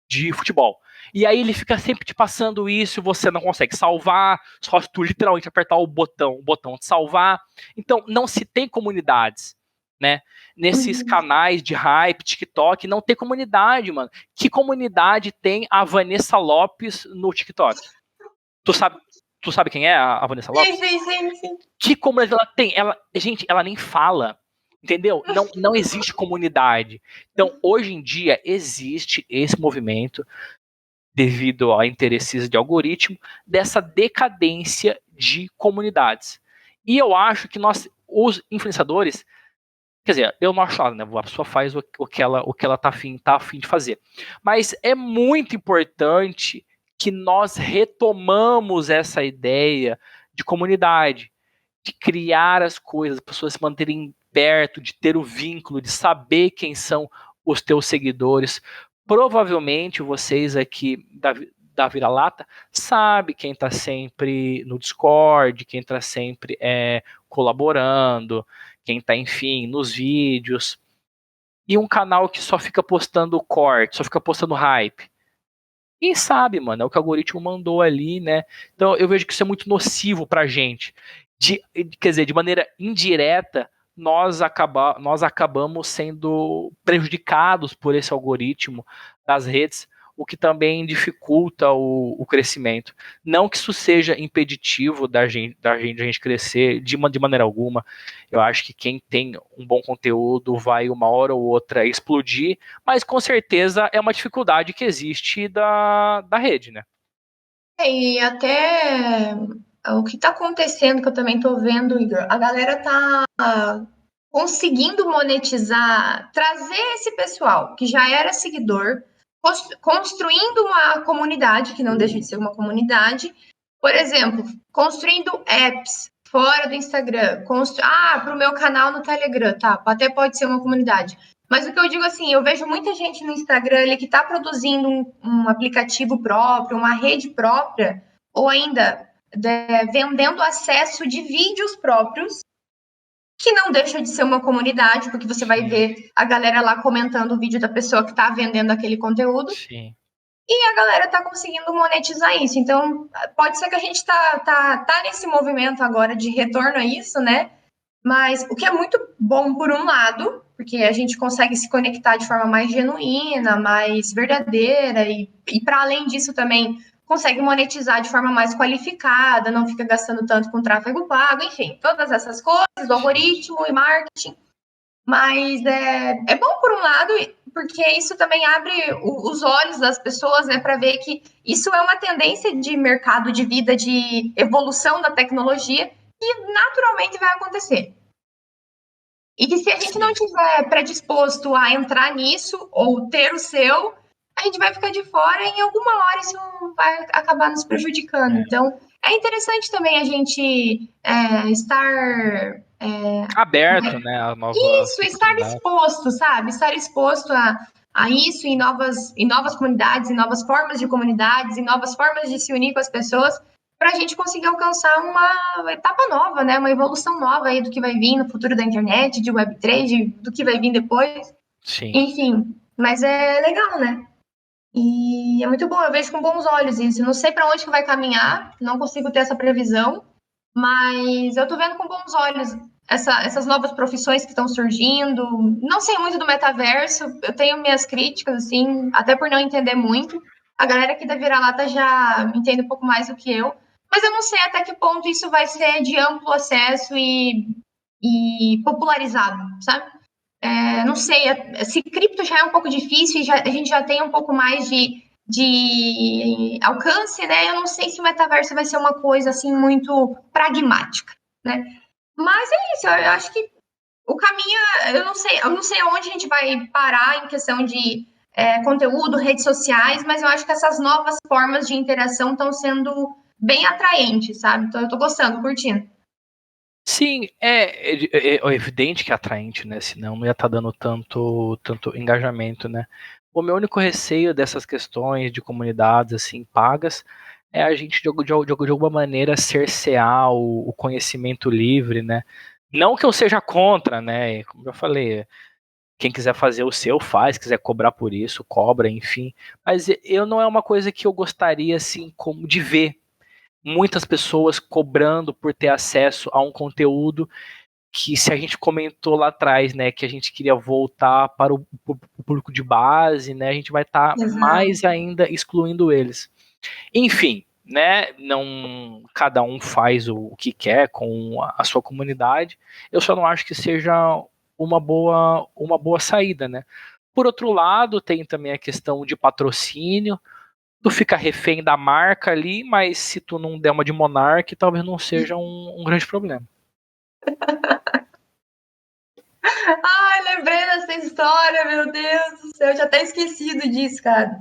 de futebol. E aí ele fica sempre te passando isso, você não consegue salvar, só se tu literalmente apertar o botão de salvar. Então, não se tem comunidades, né? Nesses Uhum. canais de hype, TikTok, não tem comunidade, mano. Que comunidade tem a Vanessa Lopes no TikTok? Tu sabe, tu sabe quem é a Vanessa Sim, Lopes? sim, sim, sim. Que comunidade ela tem? Gente, ela nem fala. Entendeu? Não existe comunidade. Então, hoje em dia, existe esse movimento, devido a interesses de algoritmo, dessa decadência de comunidades. E eu acho que nós, os influenciadores, quer dizer, eu não acho nada, né? A pessoa faz o que ela tá afim de fazer. Mas é muito importante que nós retomamos essa ideia de comunidade, de criar as coisas, as pessoas se manterem perto, de ter o vínculo, de saber quem são os teus seguidores. Provavelmente vocês aqui da Vira-Lata sabe quem está sempre no Discord, quem está sempre colaborando, quem está, enfim, nos vídeos. E um canal que só fica postando corte, só fica postando hype. Quem sabe, mano, é o que o algoritmo mandou ali, né? Então eu vejo que isso é muito nocivo pra gente. Quer dizer, de maneira indireta, nós acabamos sendo prejudicados por esse algoritmo das redes, o que também dificulta o crescimento. Não que isso seja impeditivo da gente crescer de maneira alguma. Eu acho que quem tem um bom conteúdo vai uma hora ou outra explodir, mas com certeza é uma dificuldade que existe da rede, né? E até o que está acontecendo, que eu também estou vendo, Igor, a galera tá conseguindo monetizar, trazer esse pessoal que já era seguidor, construindo uma comunidade, que não deixa de ser uma comunidade, por exemplo, construindo apps fora do Instagram, para o meu canal no Telegram, tá? Até pode ser uma comunidade. Mas o que eu digo assim, eu vejo muita gente no Instagram ali que está produzindo um aplicativo próprio, uma rede própria, ou ainda vendendo acesso de vídeos próprios, que não deixa de ser uma comunidade, porque você vai Sim, ver a galera lá comentando o vídeo da pessoa que está vendendo aquele conteúdo, sim. e a galera está conseguindo monetizar isso. Então, pode ser que a gente tá nesse movimento agora de retorno a isso, né? Mas o que é muito bom por um lado, porque a gente consegue se conectar de forma mais genuína, mais verdadeira, e para além disso também consegue monetizar de forma mais qualificada, não fica gastando tanto com tráfego pago, enfim, todas essas coisas, do Sim. algoritmo e marketing. Mas é bom por um lado, porque isso também abre os olhos das pessoas, né, para ver que isso é uma tendência de mercado, de vida, de evolução da tecnologia, que naturalmente vai acontecer. E que se a gente não Sim. tiver predisposto a entrar nisso ou ter o seu, a gente vai ficar de fora e em alguma hora isso vai acabar nos prejudicando. É. Então, é interessante também a gente estar Aberto, né, a novas estar oportunidades. exposto, sabe? Estar exposto a isso em novas comunidades, em novas formas de comunidades, em novas formas de se unir com as pessoas, para a gente conseguir alcançar uma etapa nova, né? Uma evolução nova aí do que vai vir no futuro da internet, de Web3, do que vai vir depois. Sim. Enfim, mas é legal, né? E é muito bom, eu vejo com bons olhos isso. Não sei para onde que vai caminhar, não consigo ter essa previsão, mas eu tô vendo com bons olhos essas novas profissões que estão surgindo. Não sei muito do metaverso, eu tenho minhas críticas, assim, até por não entender muito. A galera aqui da Vira-Lata já entende um pouco mais do que eu, mas eu não sei até que ponto isso vai ser de amplo acesso e popularizado, sabe? Não sei, se cripto já é um pouco difícil e a gente já tem um pouco mais de alcance, né? Eu não sei se o metaverso vai ser uma coisa assim muito pragmática, né? Mas é isso, eu acho que o caminho, eu não sei onde a gente vai parar em questão de conteúdo, redes sociais, mas eu acho que essas novas formas de interação estão sendo bem atraentes, sabe? Então eu tô gostando, curtindo. Sim, é evidente que é atraente, né? Senão não ia estar dando tanto engajamento, né? O meu único receio dessas questões de comunidades assim pagas é a gente de alguma maneira cercear o conhecimento livre, né? Não que eu seja contra, né? Como eu falei, quem quiser fazer o seu faz, quiser cobrar por isso, cobra, enfim. Mas eu não é uma coisa que eu gostaria assim como de ver muitas pessoas cobrando por ter acesso a um conteúdo que, se a gente comentou lá atrás, né, que a gente queria voltar para o público de base, né, a gente vai estar mais Exato. ainda excluindo eles. Enfim, né, não, cada um faz o que quer com a sua comunidade. Eu só não acho que seja uma boa saída, né? Por outro lado, tem também a questão de patrocínio. Tu fica refém da marca ali, mas se tu não der uma de Monark, talvez não seja um grande problema. Ai, lembrei dessa história, meu Deus do céu, eu já até esquecido disso, cara.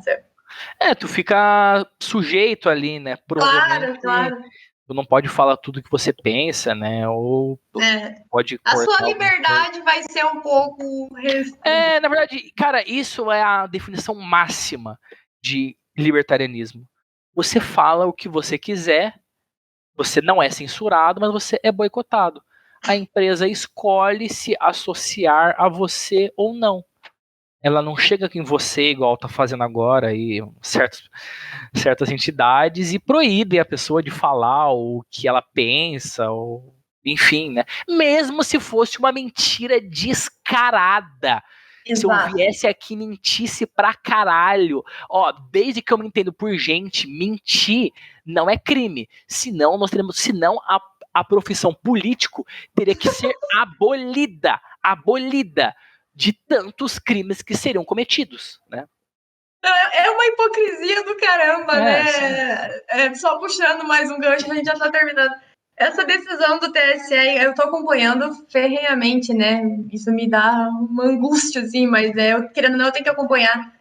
Tu fica sujeito ali, né? Claro, Provavelmente claro. tu não pode falar tudo que você pensa, né? Ou É. pode A sua cortar alguma coisa. liberdade vai ser um pouco restrita. Na verdade, cara, isso é a definição máxima de libertarianismo. Você fala o que você quiser, você não é censurado, mas você é boicotado. A empresa escolhe se associar a você ou não. Ela não chega em você igual tá fazendo agora e certas entidades e proíbem a pessoa de falar o que ela pensa, ou enfim, né? Mesmo se fosse uma mentira descarada. Se eu Exato. viesse aqui e mentisse pra caralho. Ó, desde que eu me entendo por gente, mentir não é crime. Senão a profissão político teria que ser abolida. Abolida de tantos crimes que seriam cometidos, né? É uma hipocrisia do caramba, Sim. né? Só puxando mais um gancho, a gente já tá terminando. Essa decisão do TSE, eu tô acompanhando ferrenhamente, né? Isso me dá uma angústia, assim, mas eu, querendo ou não, eu tenho que acompanhar.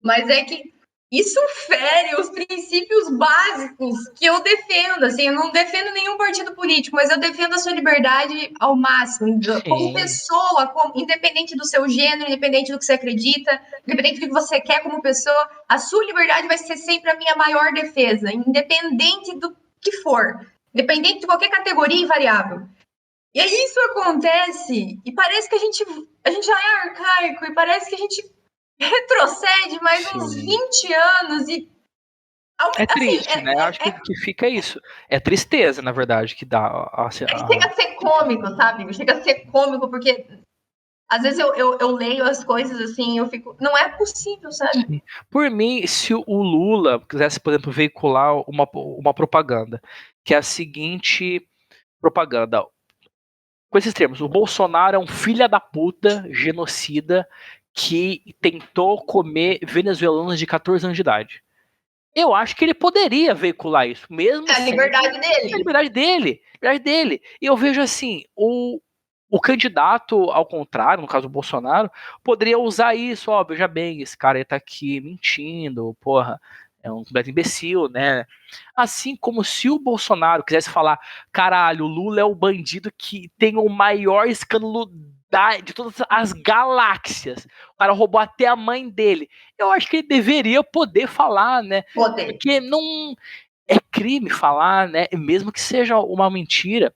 Mas é que isso fere os princípios básicos que eu defendo. Assim, eu não defendo nenhum partido político, mas eu defendo a sua liberdade ao máximo, como Sim. pessoa, independente do seu gênero, independente do que você acredita, independente do que você quer como pessoa, a sua liberdade vai ser sempre a minha maior defesa, independente do que for, independente de qualquer categoria e variável. E aí isso acontece e parece que a gente já é arcaico e parece que a gente retrocede mais uns Sim. 20 anos e É assim, triste, né? Acho que o que fica é isso. É tristeza, na verdade, que dá chega a ser cômico, sabe? Chega a ser cômico, porque às vezes eu leio as coisas assim, eu fico, não é possível, sabe? Sim. Por mim, se o Lula quisesse, por exemplo, veicular uma propaganda, que é a seguinte propaganda, com esses termos: o Bolsonaro é um filho da puta, genocida, que tentou comer venezuelanos de 14 anos de idade. Eu acho que ele poderia veicular isso, mesmo É a sendo liberdade a dele. liberdade dele. Liberdade dele. E eu vejo assim, o candidato ao contrário, no caso o Bolsonaro, poderia usar isso, ó, veja bem, esse cara aí tá aqui mentindo, porra, é um completo imbecil, né? Assim como se o Bolsonaro quisesse falar, caralho, o Lula é o bandido que tem o maior escândalo de todas as galáxias. O cara roubou até a mãe dele. Eu acho que ele deveria poder falar, né? Poder. Porque não é crime falar, né? Mesmo que seja uma mentira.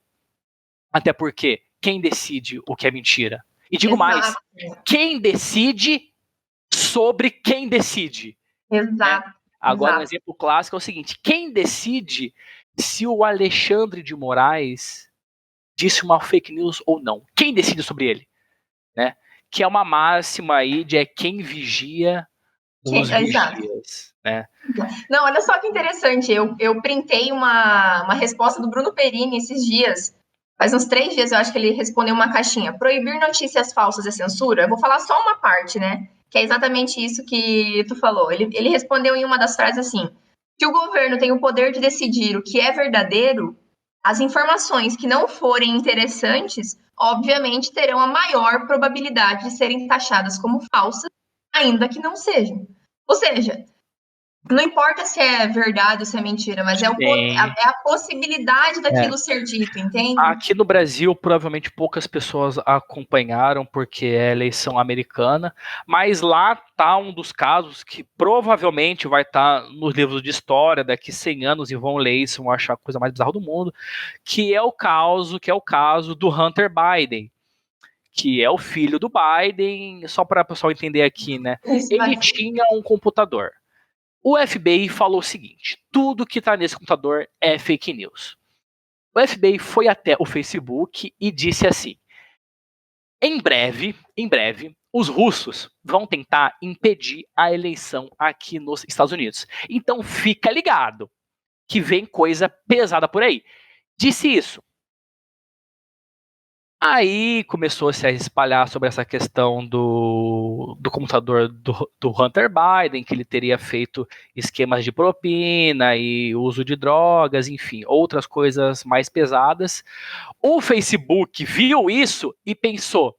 Até porque quem decide o que é mentira? E digo mais, Exato. quem decide sobre quem decide, né? Exato. Agora, um Exato. exemplo clássico é o seguinte: quem decide se o Alexandre de Moraes disse uma fake news ou não? Quem decide sobre ele? Né? Que é uma máxima aí de quem vigia os vigias, né? Não, olha só que interessante. Eu printei uma resposta do Bruno Perini esses dias. Faz uns 3 dias, eu acho que ele respondeu uma caixinha. Proibir notícias falsas é censura? Eu vou falar só uma parte, né? Que é exatamente isso que tu falou. Ele respondeu em uma das frases assim: se o governo tem o poder de decidir o que é verdadeiro, as informações que não forem interessantes, obviamente, terão a maior probabilidade de serem taxadas como falsas, ainda que não sejam. Ou seja, não importa se é verdade ou se é mentira, mas é a possibilidade daquilo ser dito, entende? Aqui no Brasil, provavelmente poucas pessoas acompanharam, porque é eleição americana, mas lá tá um dos casos que provavelmente vai estar nos livros de história daqui 100 anos e vão ler isso, vão achar a coisa mais bizarra do mundo, que é o caso do Hunter Biden, que é o filho do Biden, só para o pessoal entender aqui, né? Isso, Ele tinha um computador. O FBI falou o seguinte: tudo que está nesse computador é fake news. O FBI foi até o Facebook e disse assim: em breve, os russos vão tentar impedir a eleição aqui nos Estados Unidos. Então fica ligado que vem coisa pesada por aí. Disse isso. Aí começou-se a espalhar sobre essa questão do computador do Hunter Biden, que ele teria feito esquemas de propina e uso de drogas, enfim, outras coisas mais pesadas. O Facebook viu isso e pensou: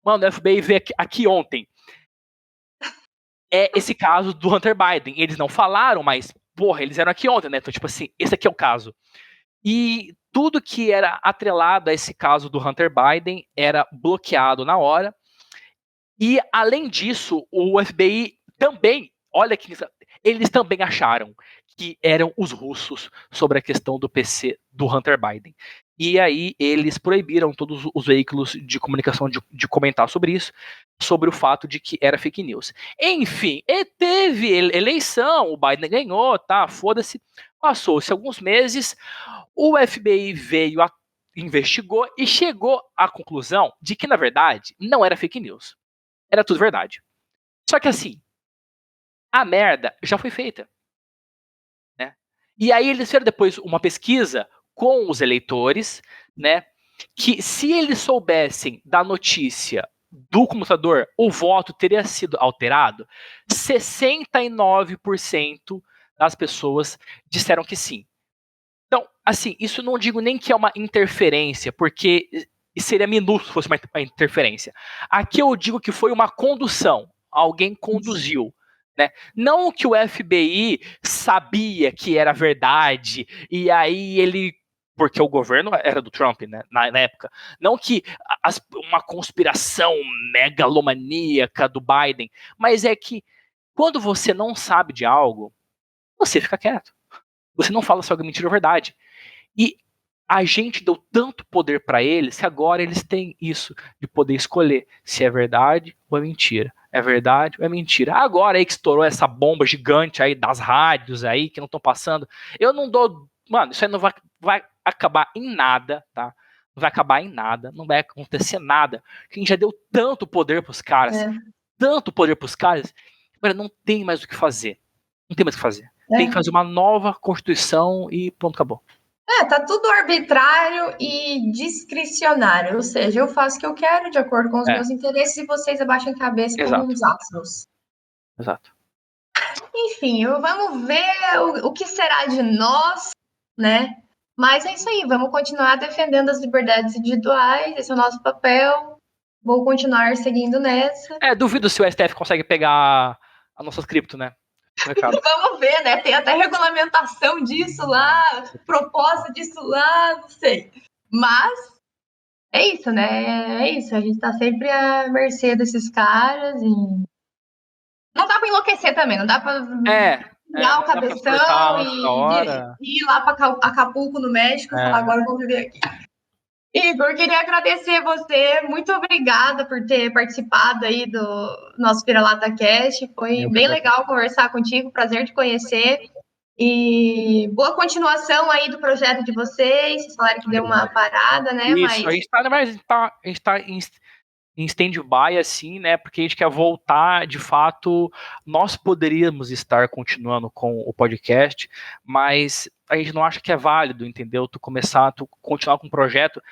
mano, o FBI veio aqui ontem. É esse caso do Hunter Biden. Eles não falaram, mas, porra, eles eram aqui ontem, né? Então, tipo assim, esse aqui é o caso. E tudo que era atrelado a esse caso do Hunter Biden era bloqueado na hora. E, além disso, o FBI também, olha que eles também acharam que eram os russos sobre a questão do PC do Hunter Biden. E aí eles proibiram todos os veículos de comunicação de comentar sobre isso, sobre o fato de que era fake news. Enfim, teve eleição, o Biden ganhou, tá, foda-se. Passou-se alguns meses, o FBI veio, investigou e chegou à conclusão de que, na verdade, não era fake news. Era tudo verdade. Só que assim, a merda já foi feita. Né? E aí eles fizeram depois uma pesquisa com os eleitores, né? Que se eles soubessem da notícia do computador, o voto teria sido alterado, 69% das pessoas disseram que sim. Então, assim, isso não digo nem que é uma interferência, porque seria minúsculo se fosse uma interferência. Aqui eu digo que foi uma condução. Alguém conduziu. Né? Não que o FBI sabia que era verdade, e aí ele. Porque o governo era do Trump, né, na época. Não que uma conspiração megalomaníaca do Biden, mas é que quando você não sabe de algo, você fica quieto. Você não fala se algo é mentira ou verdade. E a gente deu tanto poder para eles que agora eles têm isso de poder escolher se é verdade ou é mentira. É verdade ou é mentira. Agora aí que estourou essa bomba gigante aí das rádios aí que não estão passando, eu não dou. Mano, isso aí não vai acabar em nada, tá? Não vai acabar em nada, não vai acontecer nada. A gente já deu tanto poder pros caras, tanto poder pros caras, agora não tem mais o que fazer. Não tem mais o que fazer. Tem que fazer uma nova Constituição e pronto, acabou. Tá tudo arbitrário e discricionário, ou seja, eu faço o que eu quero de acordo com os meus interesses e vocês abaixam a cabeça como uns asnos. Exato. Enfim, vamos ver o que será de nós, né? Mas é isso aí, vamos continuar defendendo as liberdades individuais, esse é o nosso papel. Vou continuar seguindo nessa. Duvido se o STF consegue pegar as nossas cripto, né? Vamos ver, né? Tem até regulamentação disso lá, proposta disso lá, não sei. Mas é isso, né? É isso. A gente tá sempre à mercê desses caras e. Não dá pra enlouquecer também, não dá pra virar o cabeção e ir lá pra Acapulco, no México, e falar, agora eu vou viver aqui. Igor, queria agradecer você. Muito obrigada por ter participado aí do nosso Vira-Lata Cast. Foi bem legal conversar contigo. Prazer te conhecer. E boa continuação aí do projeto de vocês. Vocês falaram que deu uma parada, né? Isso, Mas a gente tá em stand-by, assim, né? Porque a gente quer voltar, de fato, nós poderíamos estar continuando com o podcast, mas a gente não acha que é válido, entendeu? Tu continuar com o projeto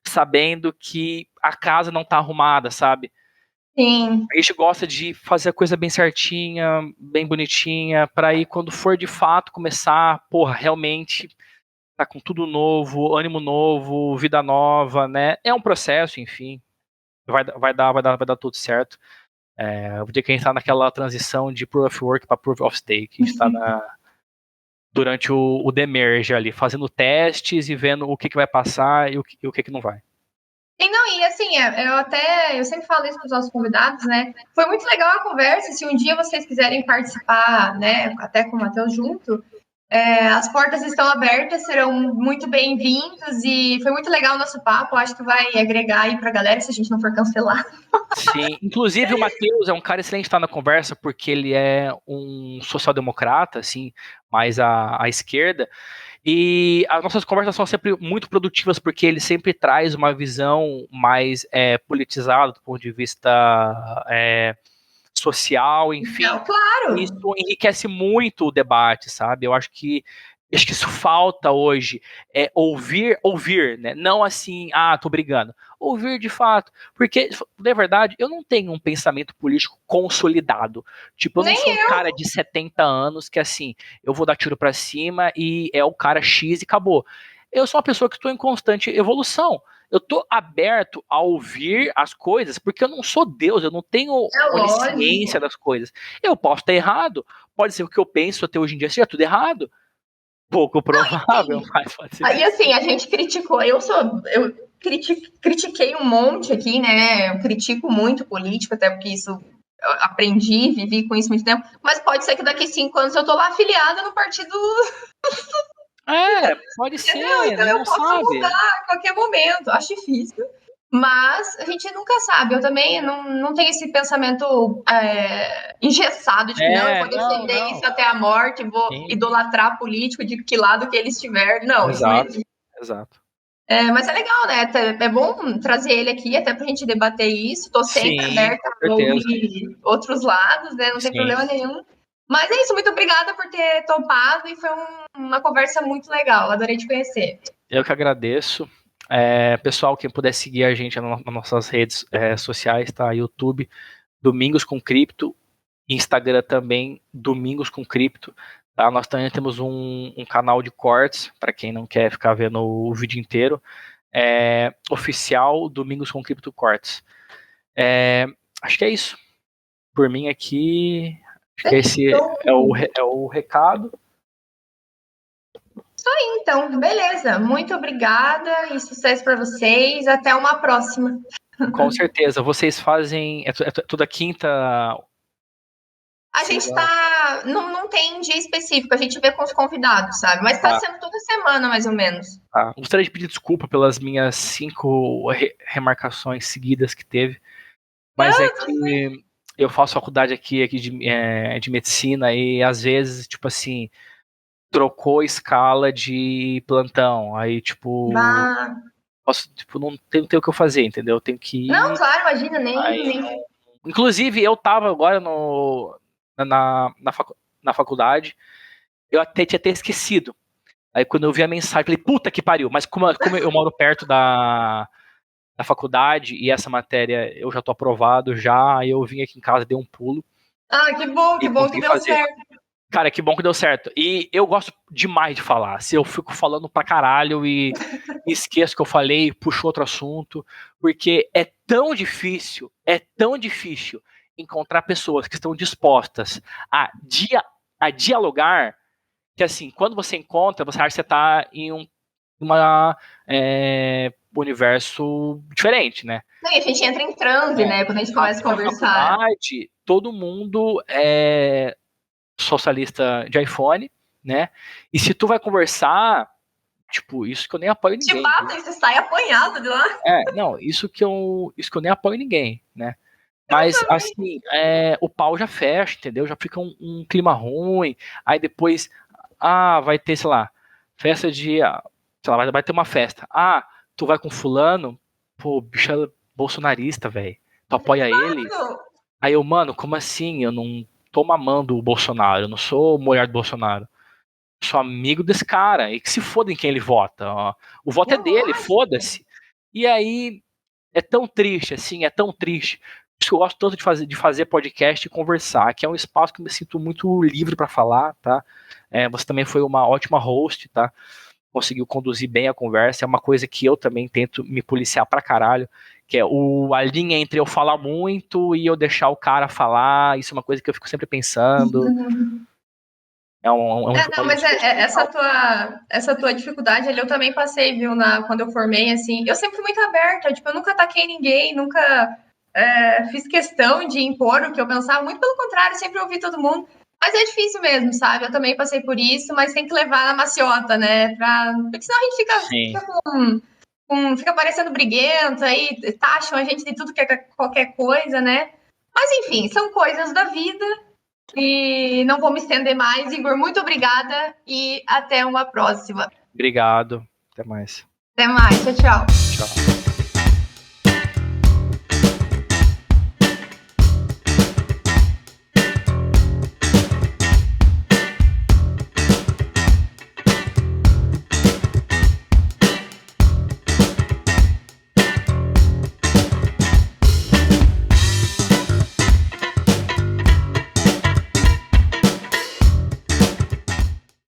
sabendo que a casa não tá arrumada, sabe? sim, A gente gosta de fazer a coisa bem certinha, bem bonitinha, para aí quando for de fato começar, porra, realmente tá com tudo novo, ânimo novo, vida nova, né? É um processo, enfim. Vai dar tudo certo. Eu vou ter que entrar naquela transição de Proof of Work para Proof of Stake. A gente está durante o demerge ali, fazendo testes e vendo o que vai passar e o que não vai. E não, e assim, eu sempre falo isso para os nossos convidados, né? Foi muito legal a conversa. Se um dia vocês quiserem participar, né, até com o Matheus junto, as portas estão abertas, serão muito bem-vindos e foi muito legal o nosso papo. Acho que vai agregar aí para a galera se a gente não for cancelar. Sim, inclusive o Matheus é um cara excelente estar na conversa porque ele é um social-democrata, assim, mais à esquerda. E as nossas conversas são sempre muito produtivas porque ele sempre traz uma visão mais politizada do ponto de vista social, enfim. Então, claro. Isso enriquece muito o debate, sabe? Eu acho que isso falta hoje, ouvir, né? Não assim, tô brigando. Ouvir de fato. Porque, na verdade, eu não tenho um pensamento político consolidado. Tipo, eu não Nem sou um eu. cara de 70 anos que, assim, eu vou dar tiro pra cima e é o cara X e acabou. Eu sou uma pessoa que estou em constante evolução. Eu estou aberto a ouvir as coisas, porque eu não sou Deus, eu não tenho É onisciência lógico. das coisas. Eu posso estar errado, pode ser o que eu penso até hoje em dia seja tudo errado. Pouco provável, mas pode ser que Aí, sim. assim, a gente criticou. Eu critiquei um monte aqui, né? Eu critico muito político, até porque isso eu aprendi, vivi com isso muito tempo. Mas pode ser que daqui 5 anos eu tô lá afiliada no partido, Pode entendeu? ser, Então né? eu Não posso sabe. mudar a qualquer momento. Acho difícil. Mas a gente nunca sabe. Eu também não tenho esse pensamento engessado de que não, eu vou Não, defender não. isso até a morte, vou Sim, idolatrar político de que lado que ele estiver. Não, isso não exato, existe. exato. Mas é legal, né? É bom trazer ele aqui até pra gente debater isso. Tô sempre Sim, aberta com a certeza. ouvir outros lados, né? Não tem Sim. problema nenhum. Mas é isso, muito obrigada por ter topado e foi uma conversa muito legal. Adorei te conhecer. Eu que agradeço. Pessoal, quem puder seguir a gente nas nossas redes sociais, tá? YouTube, Domingos com Cripto, Instagram também, Domingos com Cripto. Tá? Nós também temos um canal de cortes, para quem não quer ficar vendo o vídeo inteiro. Oficial Domingos com Cripto Cortes. Acho que é isso. Por mim aqui, acho que esse é o recado. Então, beleza. Muito obrigada e sucesso para vocês. Até uma próxima. Com certeza. Vocês fazem. Toda quinta. A gente Segunda. tá. Não tem dia específico, a gente vê com os convidados, sabe? Mas tá Tá, sendo toda semana, mais ou menos. tá. Gostaria de pedir desculpa pelas minhas 5 remarcações seguidas que teve, mas é Não, que eu faço faculdade aqui de medicina e às vezes, tipo assim, trocou escala de plantão. Aí, tipo, bah. não tenho o que eu fazer, entendeu? Eu tenho Não, que ir. claro, imagina, Aí, nem. inclusive, eu tava agora no, na faculdade, eu até tinha até esquecido. Aí quando eu vi a mensagem, falei, puta que pariu, mas como eu moro perto da faculdade e essa matéria eu já tô aprovado já, aí eu vim aqui em casa, dei um pulo Ah, e que bom que consegui deu fazer. certo. Cara, que bom que deu certo. E eu gosto demais de falar. Se eu fico falando pra caralho e esqueço que eu falei, puxo outro assunto, porque é tão difícil encontrar pessoas que estão dispostas a, dia, a dialogar, que assim, quando você encontra, você acha que você tá em um universo diferente, né? E a gente entra em transe, né? Quando a gente começa a Aqui na conversar. faculdade, todo mundo é socialista de iPhone, né? E se tu vai conversar, tipo, isso que eu nem apoio Te ninguém, viu? batem, você sai apanhado de lá. Não, isso que eu nem apoio ninguém, né? Eu Mas, também. assim, o pau já fecha, entendeu? Já fica um clima ruim. Aí depois vai ter, sei lá, festa de... sei lá, vai ter uma festa. Tu vai com fulano? Pô, o bicho é bolsonarista, velho. Tu apoia ele? Aí eu, mano, como assim? Eu não tô mamando o Bolsonaro, eu não sou mulher do Bolsonaro. Eu sou amigo desse cara, e que se foda em quem ele vota. Ó. O voto é dele, foda-se. E aí, é tão triste, assim, é tão triste. Por isso que eu gosto tanto de fazer podcast e conversar, que é um espaço que eu me sinto muito livre para falar, tá? Você também foi uma ótima host, tá? Conseguiu conduzir bem a conversa, é uma coisa que eu também tento me policiar pra caralho, que é a linha entre eu falar muito e eu deixar o cara falar, isso é uma coisa que eu fico sempre pensando. Não, mas essa tua dificuldade ali eu também passei, viu, quando eu formei, assim, eu sempre fui muito aberta, tipo, eu nunca ataquei ninguém, nunca fiz questão de impor o que eu pensava, muito pelo contrário, sempre ouvi todo mundo, mas é difícil mesmo, sabe, eu também passei por isso, mas tem que levar na maciota, né, porque senão a gente fica parecendo briguento, aí taxam a gente de tudo que é qualquer coisa, né, mas enfim, são coisas da vida. E não vou me estender mais. Igor, muito obrigada e até uma próxima. Obrigado. Até mais. Até mais. Tchau, tchau. Tchau.